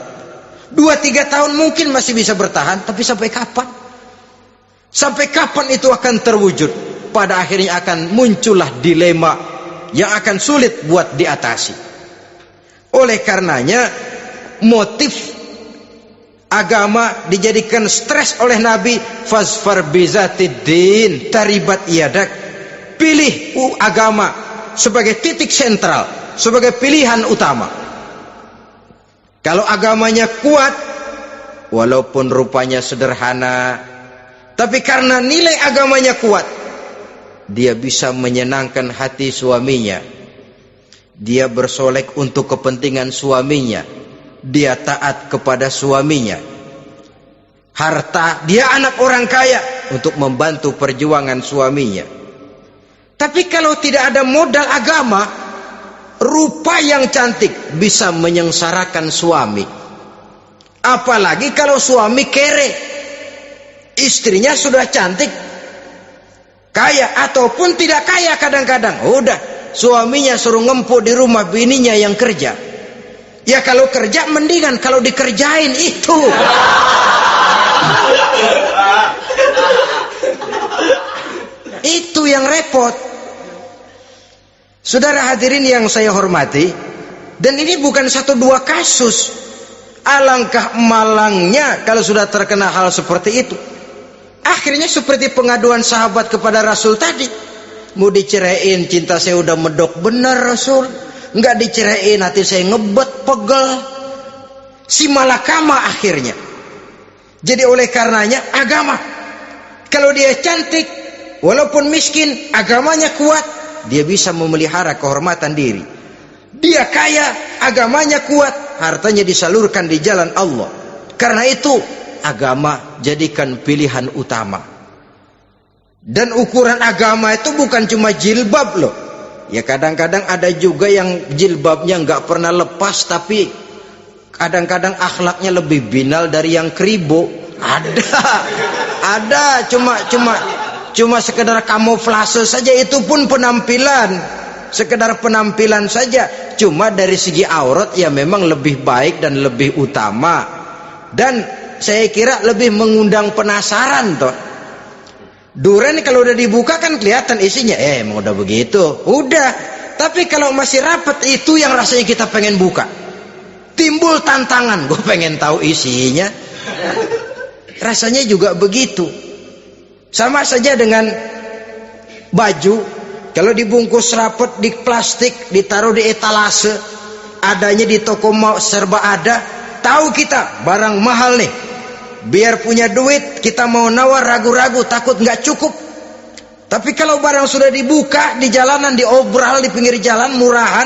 Speaker 1: 2-3 tahun mungkin masih bisa bertahan, tapi sampai kapan? Sampai kapan itu akan terwujud? Pada akhirnya akan muncullah dilema yang akan sulit buat diatasi. Oleh karenanya motif agama dijadikan stres oleh Nabi. Fasfar bizatiddin taribat yadak. Pilih agama sebagai titik sentral, sebagai pilihan utama. Kalau agamanya kuat, walaupun rupanya sederhana, tapi karena nilai agamanya kuat, dia bisa menyenangkan hati suaminya. Dia bersolek untuk kepentingan suaminya. Dia taat kepada suaminya. Harta, dia anak orang kaya untuk membantu perjuangan suaminya. Tapi kalau tidak ada modal agama, rupa yang cantik bisa menyengsarakan suami. Apalagi kalau suami kere, istrinya sudah cantik, kaya ataupun tidak kaya kadang-kadang, udah suaminya suruh ngempuk di rumah, bininya yang kerja. Ya kalau kerja mendingan kalau dikerjain itu. Itu yang repot. Saudara hadirin yang saya hormati, dan ini bukan satu dua kasus. Alangkah malangnya kalau sudah terkena hal seperti itu. Akhirnya seperti pengaduan sahabat kepada Rasul tadi. Mau diceraiin, cinta saya udah medok bener Rasul. Enggak diceraiin, hati saya ngebet, pegel. Si malakama akhirnya. Jadi oleh karenanya agama. Kalau dia cantik, walaupun miskin, agamanya kuat, dia bisa memelihara kehormatan diri. Dia kaya, agamanya kuat, hartanya disalurkan di jalan Allah. Karena itu agama jadikan pilihan utama. Dan ukuran agama itu bukan cuma jilbab loh. Ya kadang-kadang ada juga yang jilbabnya nggak pernah lepas, tapi kadang-kadang akhlaknya lebih binal dari yang kribo. Ada cuma sekedar kamuflase saja, itu pun penampilan, sekedar penampilan saja. Cuma dari segi aurat ya memang lebih baik dan lebih utama, dan saya kira lebih mengundang penasaran toh. Duren kalau udah dibuka kan kelihatan isinya, emang udah begitu, udah. Tapi kalau masih rapat, itu yang rasanya kita pengen buka, timbul tantangan, gue pengen tahu isinya. Rasanya juga begitu. Sama saja dengan baju, kalau dibungkus rapat di plastik, ditaruh di etalase, adanya di toko serba ada, tahu kita barang mahal nih. Biar punya duit, kita mau nawar ragu-ragu, takut nggak cukup. Tapi kalau barang sudah dibuka di jalanan, diobral di pinggir jalan, murahan,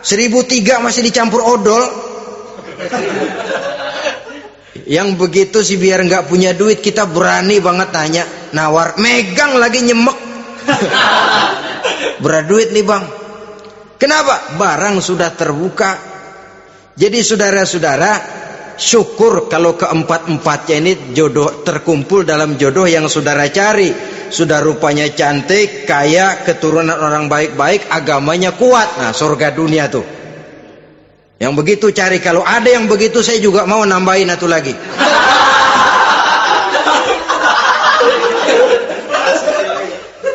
Speaker 1: 1.003 masih dicampur odol. Yang begitu sih biar nggak punya duit, kita berani banget tanya, nawar, megang lagi nyemek. Berat duit nih bang. Kenapa? Barang sudah terbuka. Jadi saudara-saudara, syukur kalau keempat-empatnya ini jodoh, terkumpul dalam jodoh yang saudara cari. Sudah rupanya cantik, kaya, keturunan orang baik-baik, agamanya kuat. Nah, surga dunia tuh. Yang begitu cari. Kalau ada yang begitu, saya juga mau nambahin satu lagi.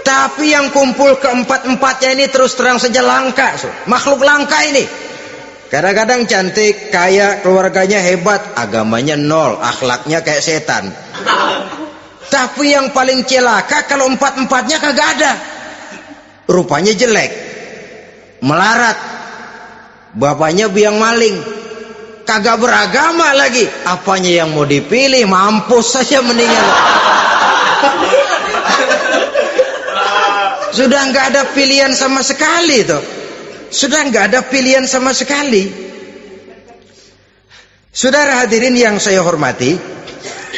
Speaker 1: Tapi yang kumpul keempat-empatnya ini terus terang saja langka. Makhluk langka ini. Kadang-kadang cantik, kaya, keluarganya hebat, agamanya nol, akhlaknya kayak setan. Tapi yang paling celaka kalau empat-empatnya kagak ada. Rupanya jelek, melarat, bapaknya biang maling, kagak beragama lagi. Apanya yang mau dipilih? Mampus saja mendingan. Sudah nggak ada pilihan sama sekali tuh. Sudah nggak ada pilihan sama sekali. Saudara hadirin yang saya hormati,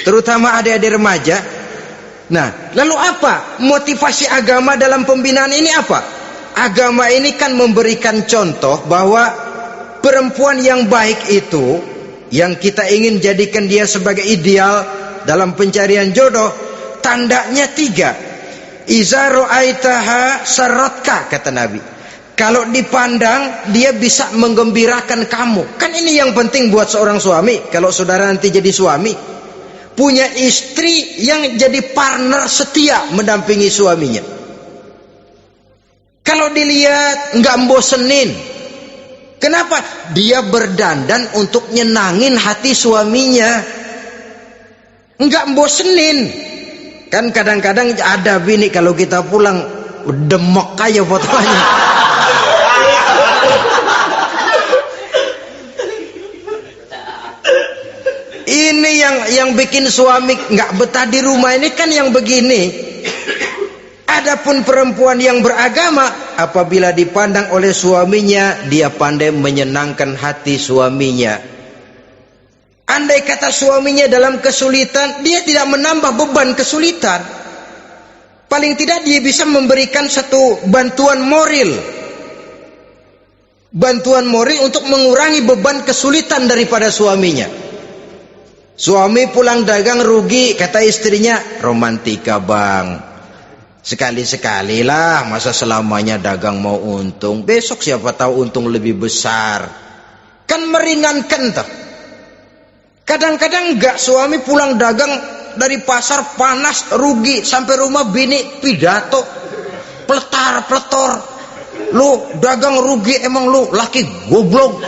Speaker 1: terutama adik-adik remaja. Nah, lalu apa motivasi agama dalam pembinaan ini apa? Agama ini kan memberikan contoh bahwa perempuan yang baik itu, yang kita ingin jadikan dia sebagai ideal dalam pencarian jodoh, tandanya 3. Iza ra'aitaha sarratka, kata Nabi. Kalau dipandang, dia bisa menggembirakan kamu. Kan ini yang penting buat seorang suami. Kalau saudara nanti jadi suami, punya istri yang jadi partner setia mendampingi suaminya. Kalau dilihat nggak bosenin, Kenapa? Dia berdandan untuk nyenangin hati suaminya, enggak bosenin. Kan kadang-kadang ada bini kalau kita pulang demek aja fotonya. Ini yang bikin suami nggak betah di rumah ini kan yang begini. Adapun perempuan yang beragama, apabila dipandang oleh suaminya, dia pandai menyenangkan hati suaminya. Andai kata suaminya dalam kesulitan, dia tidak menambah beban kesulitan. Paling tidak dia bisa memberikan satu bantuan moral. Bantuan moral untuk mengurangi beban kesulitan daripada suaminya. Suami pulang dagang rugi, kata istrinya, romantika bang, sekali-sekali lah, masa selamanya dagang mau untung, besok siapa tahu untung lebih besar. Kan meringankan toh. Kadang-kadang enggak, suami pulang dagang dari pasar panas rugi, sampai rumah bini pidato pletar-pletor, lu dagang rugi emang lu laki goblok.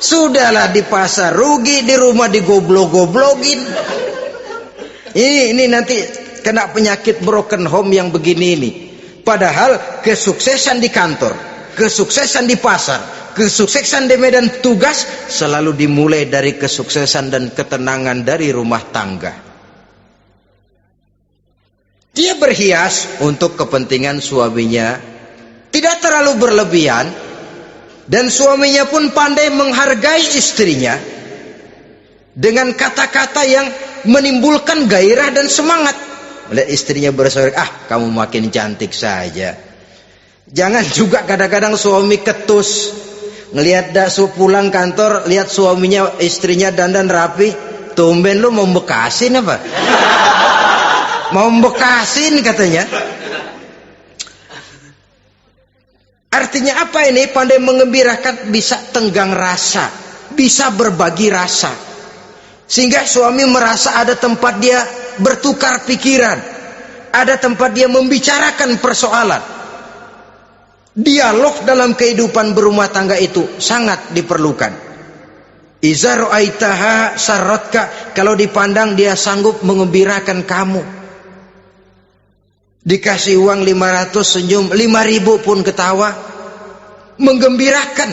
Speaker 1: Sudahlah di pasar rugi, di rumah digoblok-goblokin. Ini nanti kena penyakit broken home yang begini ini. Padahal kesuksesan di kantor, kesuksesan di pasar, kesuksesan di medan tugas selalu dimulai dari kesuksesan dan ketenangan dari rumah tangga. Dia berhias untuk kepentingan suaminya, tidak terlalu berlebihan. Dan suaminya pun pandai menghargai istrinya dengan kata-kata yang menimbulkan gairah dan semangat. Melihat istrinya bersorak, kamu makin cantik saja. Jangan juga kadang-kadang suami ketus, ngelihat pulang kantor, lihat suaminya, istrinya dandan rapi, tumben lu mau bekasin apa? Mau bekasin katanya. Artinya apa ini? Pandai mengembirakan, bisa tenggang rasa, bisa berbagi rasa. Sehingga suami merasa ada tempat dia bertukar pikiran, ada tempat dia membicarakan persoalan. Dialog dalam kehidupan berumah tangga itu sangat diperlukan. Iza ra'aitaha sarratka, kalau dipandang dia sanggup mengembirakan kamu. Dikasih uang 500 senyum, 5.000 pun ketawa, menggembirakan.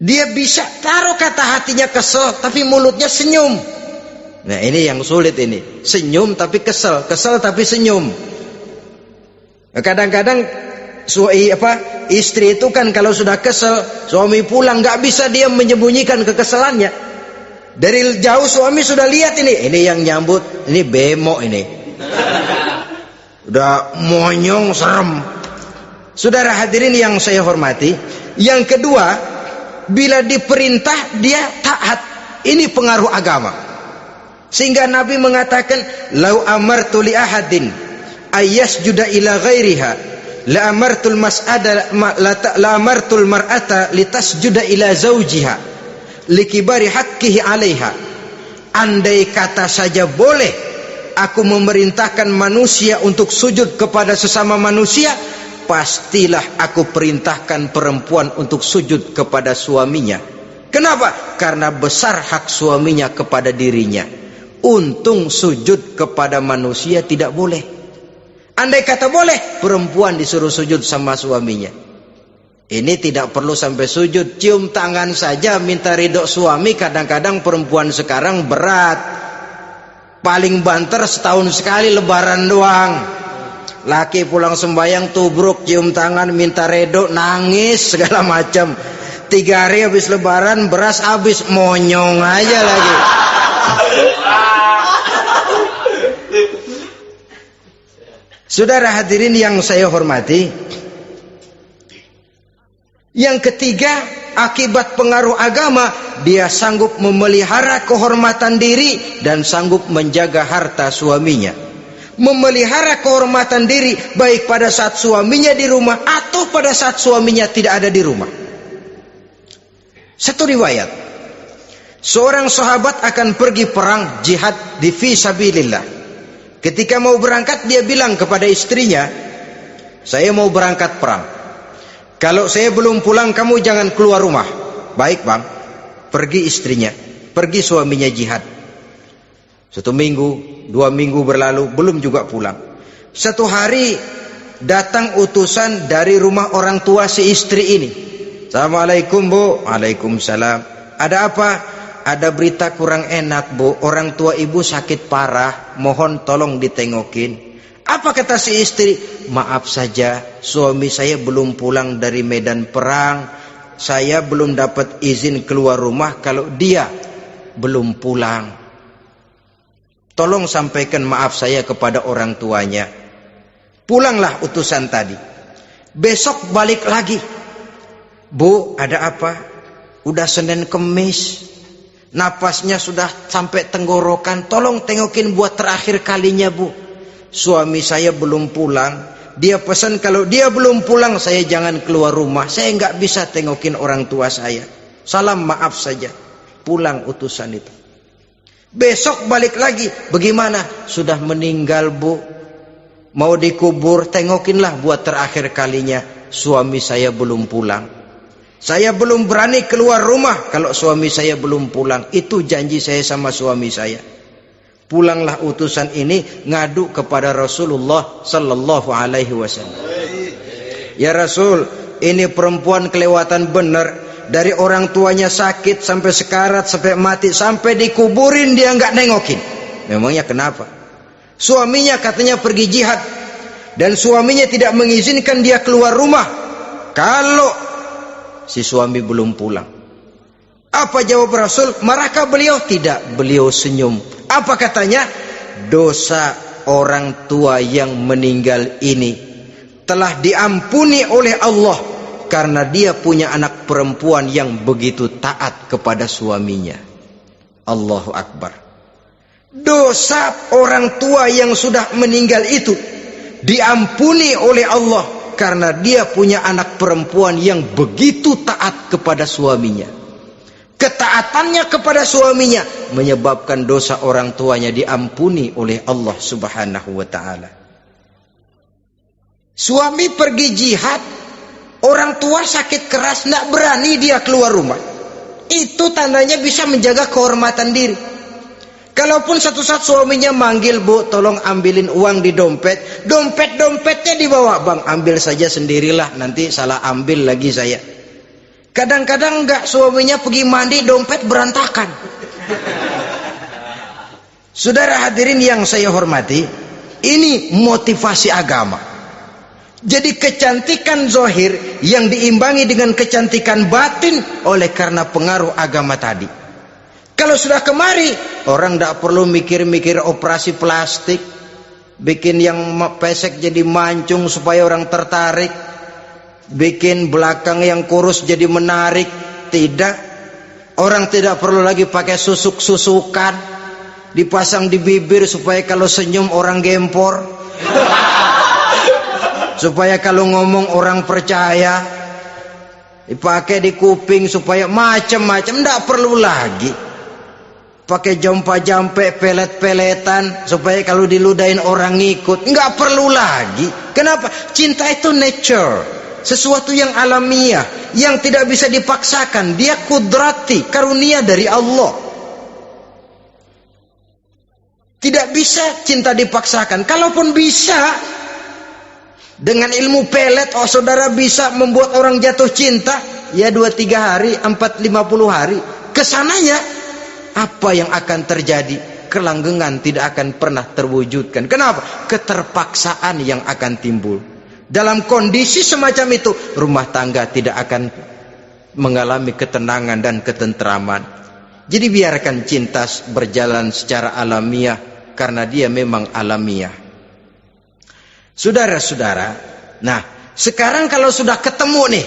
Speaker 1: Dia bisa taruh kata hatinya kesel, tapi mulutnya senyum. Nah ini yang sulit ini, senyum tapi kesel, kesel tapi senyum. Kadang-kadang istri itu kan kalau sudah kesel, suami pulang nggak bisa dia menyembunyikan kekesalannya. Dari jauh suami sudah lihat ini yang nyambut, ini bemo ini. Udah monyong serem. Saudara hadirin yang saya hormati, yang kedua, bila diperintah dia taat. Ini pengaruh agama. Sehingga Nabi mengatakan, "Lau amartu li ahadin ayyasjuda ila ghairiha, la amartul mar'ata litasjuda ila zawjiha likibari haqqihi 'alaiha." Andai kata saja boleh aku memerintahkan manusia untuk sujud kepada sesama manusia, pastilah aku perintahkan perempuan untuk sujud kepada suaminya. Kenapa? Karena besar hak suaminya kepada dirinya. Untung sujud kepada manusia tidak boleh. Andai kata boleh, perempuan disuruh sujud sama suaminya. Ini tidak perlu sampai sujud, cium tangan saja minta ridho suami. Kadang-kadang perempuan sekarang berat. Paling banter setahun sekali lebaran doang. Laki pulang sembahyang tubruk, cium tangan minta redo, nangis segala macam. 3 hari habis lebaran beras habis, monyong aja lagi. Saudara hadirin yang saya hormati, yang ketiga, akibat pengaruh agama, dia sanggup memelihara kehormatan diri dan sanggup menjaga harta suaminya. Memelihara kehormatan diri baik pada saat suaminya di rumah atau pada saat suaminya tidak ada di rumah. Satu riwayat, seorang sahabat akan pergi perang jihad di fi sabilillah. Ketika mau berangkat dia bilang kepada istrinya, saya mau berangkat perang. Kalau saya belum pulang kamu jangan keluar rumah. Baik bang. Pergi istrinya, pergi suaminya jihad. 1 minggu, 2 minggu berlalu, belum juga pulang. Satu hari datang utusan dari rumah orang tua si istri ini. Assalamualaikum bu. Waalaikumsalam. Ada apa? Ada berita kurang enak bu. Orang tua ibu sakit parah. Mohon tolong ditengokin. Apa kata si istri? Maaf saja, suami saya belum pulang dari medan perang. Saya belum dapat izin keluar rumah kalau dia belum pulang. Tolong sampaikan maaf saya kepada orang tuanya. Pulanglah utusan tadi. Besok balik lagi. Bu, ada apa? Udah Senin Kemis. Napasnya sudah sampai tenggorokan. Tolong tengokin buat terakhir kalinya bu. Suami saya belum pulang. Dia pesan kalau dia belum pulang saya jangan keluar rumah. Saya nggak bisa tengokin orang tua saya. Salam maaf saja. Pulang utusan itu. Besok balik lagi. Bagaimana? Sudah meninggal bu. Mau dikubur. Tengokinlah buat terakhir kalinya. Suami saya belum pulang. Saya belum berani keluar rumah kalau suami saya belum pulang. Itu janji saya sama suami saya. Pulanglah utusan ini ngadu kepada Rasulullah sallallahu alaihi wasallam. Ya Rasul, ini perempuan kelewatan benar. Dari orang tuanya sakit sampai sekarat, sampai mati, sampai dikuburin dia nggak nengokin. Memangnya kenapa? Suaminya katanya pergi jihad dan suaminya tidak mengizinkan dia keluar rumah kalau si suami belum pulang. Apa jawab Rasul? Marahkah beliau? Tidak, beliau senyum. Apa katanya? Dosa orang tua yang meninggal ini telah diampuni oleh Allah karena dia punya anak perempuan yang begitu taat kepada suaminya. Allahu Akbar. Dosa orang tua yang sudah meninggal itu diampuni oleh Allah karena dia punya anak perempuan yang begitu taat kepada suaminya. Ketaatannya kepada suaminya menyebabkan dosa orang tuanya diampuni oleh Allah Subhanahu wa ta'ala. Suami pergi jihad, orang tua sakit keras, tidak berani dia keluar rumah. Itu tandanya bisa menjaga kehormatan diri. Kalaupun satu saat suaminya manggil, bu tolong ambilin uang di dompet. Dompetnya dibawa, bang ambil saja sendirilah, nanti salah ambil lagi saya. Kadang-kadang enggak, suaminya pergi mandi, dompet berantakan. Saudara hadirin yang saya hormati, ini motivasi agama. Jadi kecantikan zahir yang diimbangi dengan kecantikan batin oleh karena pengaruh agama tadi. Kalau sudah kemari, orang tidak perlu mikir-mikir operasi plastik, bikin yang pesek jadi mancung supaya orang tertarik, bikin belakang yang kurus jadi menarik. Tidak. Orang tidak perlu lagi pakai susuk-susukan, dipasang di bibir supaya kalau senyum orang gempor, supaya kalau ngomong orang percaya, dipakai di kuping supaya macam-macam. Tidak perlu lagi pakai jompa-jampe, pelet-peletan supaya kalau diludahin orang ngikut. Nggak perlu lagi. Kenapa? Cinta itu nature, sesuatu yang alamiah, yang tidak bisa dipaksakan. Dia kudrati, karunia dari Allah. Tidak bisa cinta dipaksakan. Kalaupun bisa, dengan ilmu pelet, oh saudara bisa membuat orang jatuh cinta, ya 2-3 hari, 4-50 hari. Kesananya apa yang akan terjadi? Kelanggengan tidak akan pernah terwujudkan. Kenapa? Keterpaksaan yang akan timbul. Dalam kondisi semacam itu, rumah tangga tidak akan mengalami ketenangan dan ketentraman. Jadi biarkan cinta berjalan secara alamiah, karena dia memang alamiah. Saudara-saudara, nah sekarang kalau sudah ketemu nih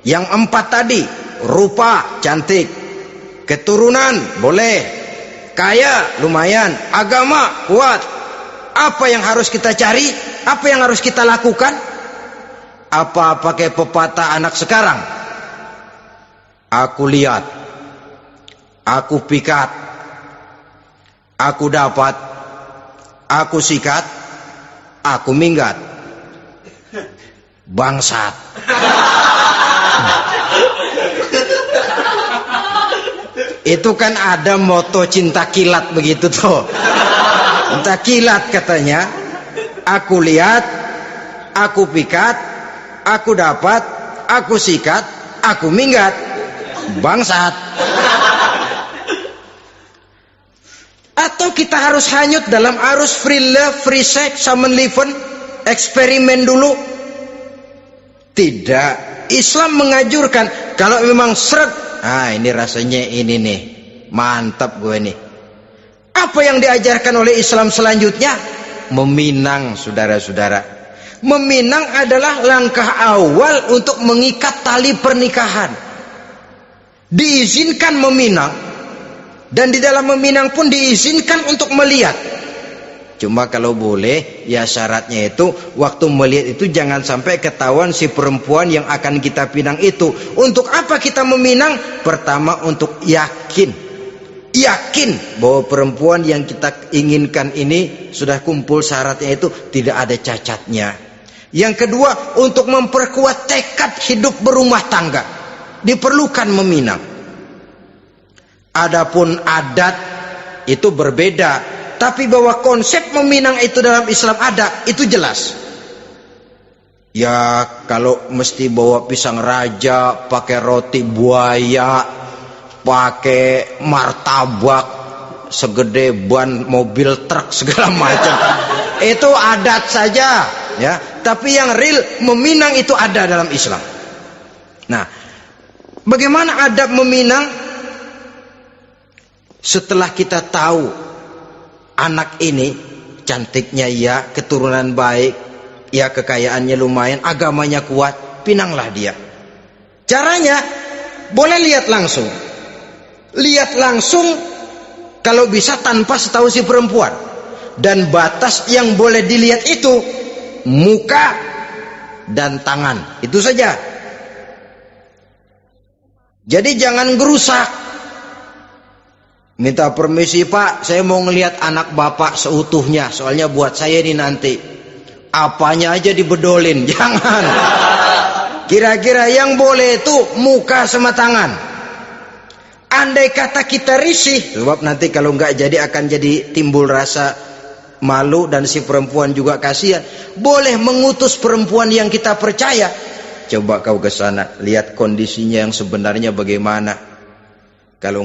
Speaker 1: yang 4 tadi, rupa cantik, keturunan boleh, kaya lumayan, agama kuat, apa yang harus kita cari? Apa yang harus kita lakukan? Apa pakai pepatah anak sekarang? Aku lihat, aku pikat, aku dapat, aku sikat, aku minggat. Bangsat. Itu kan ada moto cinta kilat begitu tuh. Cinta kilat katanya. Aku lihat, aku pikat, aku dapat, aku sikat, aku minggat. Bangsat. Atau kita harus hanyut dalam arus free love, free sex, summon liven, eksperimen dulu? Tidak. Islam mengajurkan kalau memang seret, ini rasanya ini nih, mantap gue nih. Apa yang diajarkan oleh Islam selanjutnya? Meminang, saudara-saudara. Meminang adalah langkah awal untuk mengikat tali pernikahan. Diizinkan meminang, dan di dalam meminang pun diizinkan untuk melihat. Cuma kalau boleh, ya syaratnya itu waktu melihat itu jangan sampai ketahuan si perempuan yang akan kita pinang itu. Untuk apa kita meminang? Pertama, untuk yakin bahwa perempuan yang kita inginkan ini sudah kumpul syaratnya itu, tidak ada cacatnya. Yang kedua, untuk memperkuat tekad hidup berumah tangga, diperlukan meminang. Adapun adat itu berbeda. Tapi bahwa konsep meminang itu dalam Islam ada, itu jelas. Ya kalau mesti bawa pisang raja, pakai roti buaya, pakai martabak segede ban mobil truk segala macam, itu adat saja, ya. Tapi yang real meminang itu ada dalam Islam. Nah, bagaimana adab meminang? Setelah kita tahu anak ini cantiknya ya, keturunan baik, ya kekayaannya lumayan, agamanya kuat, pinanglah dia. Caranya boleh lihat langsung. Lihat langsung kalau bisa tanpa setahu si perempuan. Dan batas yang boleh dilihat itu muka dan tangan. Itu saja. Jadi jangan gerusak. Minta permisi Pak, saya mau ngelihat anak bapak seutuhnya, soalnya buat saya ini nanti. Apanya aja dibedolin, jangan. Kira-kira yang boleh itu muka sama tangan. Andai kata kita risih, sebab nanti kalau nggak jadi akan jadi timbul rasa malu dan si perempuan juga kasihan. Boleh mengutus perempuan yang kita percaya. Coba kau ke sana, lihat kondisinya yang sebenarnya bagaimana. Kalau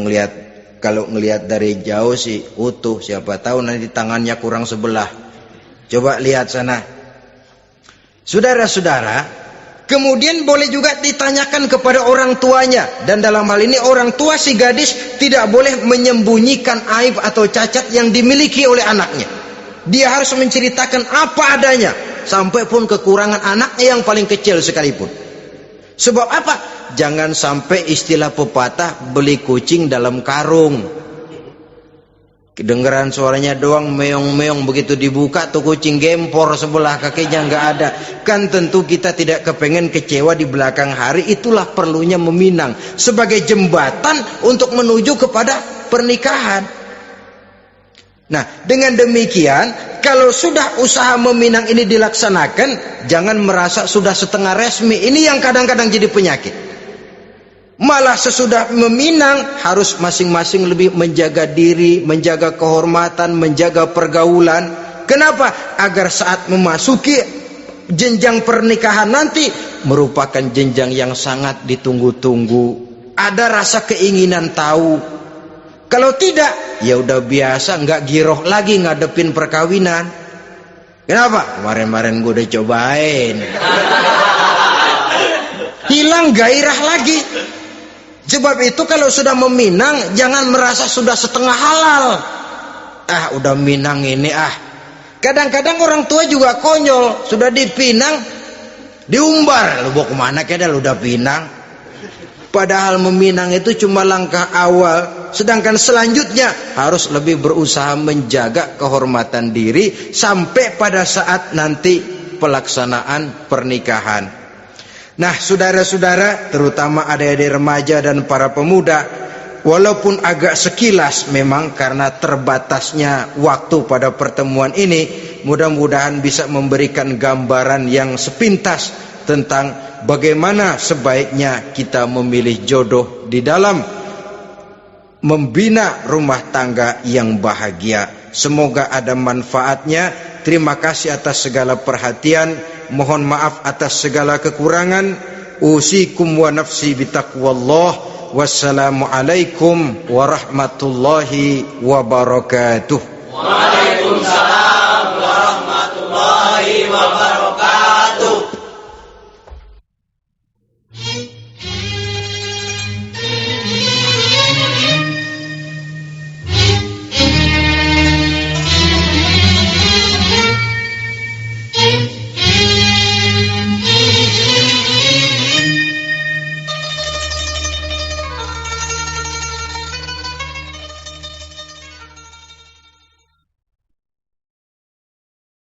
Speaker 1: ngelihat dari jauh sih utuh, siapa tahu nanti tangannya kurang sebelah. Coba lihat sana. Saudara-saudara, kemudian boleh juga ditanyakan kepada orang tuanya. Dan dalam hal ini orang tua si gadis tidak boleh menyembunyikan aib atau cacat yang dimiliki oleh anaknya. Dia harus menceritakan apa adanya, sampai pun kekurangan anaknya yang paling kecil sekalipun. Sebab apa? Jangan sampai istilah pepatah beli kucing dalam karung. Kedengeran suaranya doang meong-meong, begitu dibuka tuh kucing gempor sebelah kakinya nggak ada. Kan tentu kita tidak kepengen kecewa di belakang hari. Itulah perlunya meminang sebagai jembatan untuk menuju kepada pernikahan. Nah, dengan demikian kalau sudah usaha meminang ini dilaksanakan, jangan merasa sudah setengah resmi. Ini yang kadang-kadang jadi penyakit. Malah sesudah meminang harus masing-masing lebih menjaga diri, menjaga kehormatan, menjaga pergaulan. Kenapa? Agar saat memasuki jenjang pernikahan nanti merupakan jenjang yang sangat ditunggu-tunggu. Ada rasa keinginan tahu. Kalau tidak, ya udah biasa, nggak giroh lagi ngadepin perkawinan. Kenapa? Kemarin-kemarin gue udah cobain. Hilang gairah lagi. Sebab itu kalau sudah meminang jangan merasa sudah setengah halal. Udah minang ini Kadang-kadang orang tua juga konyol, sudah dipinang diumbar. Lu bawa kemana keda lu udah pinang? Padahal meminang itu cuma langkah awal. Sedangkan selanjutnya harus lebih berusaha menjaga kehormatan diri sampai pada saat nanti pelaksanaan pernikahan. Nah, saudara-saudara, terutama adik-adik remaja dan para pemuda, walaupun agak sekilas memang karena terbatasnya waktu pada pertemuan ini, mudah-mudahan bisa memberikan gambaran yang sepintas tentang bagaimana sebaiknya kita memilih jodoh di dalam membina rumah tangga yang bahagia. Semoga ada manfaatnya. Terima kasih atas segala perhatian. Mohon maaf atas segala kekurangan. Usikum wa nafsi bitaqwallah. Wassalamualaikum warahmatullahi wabarakatuh.
Speaker 2: Waalaikumsalam warahmatullahi wabarakatuh.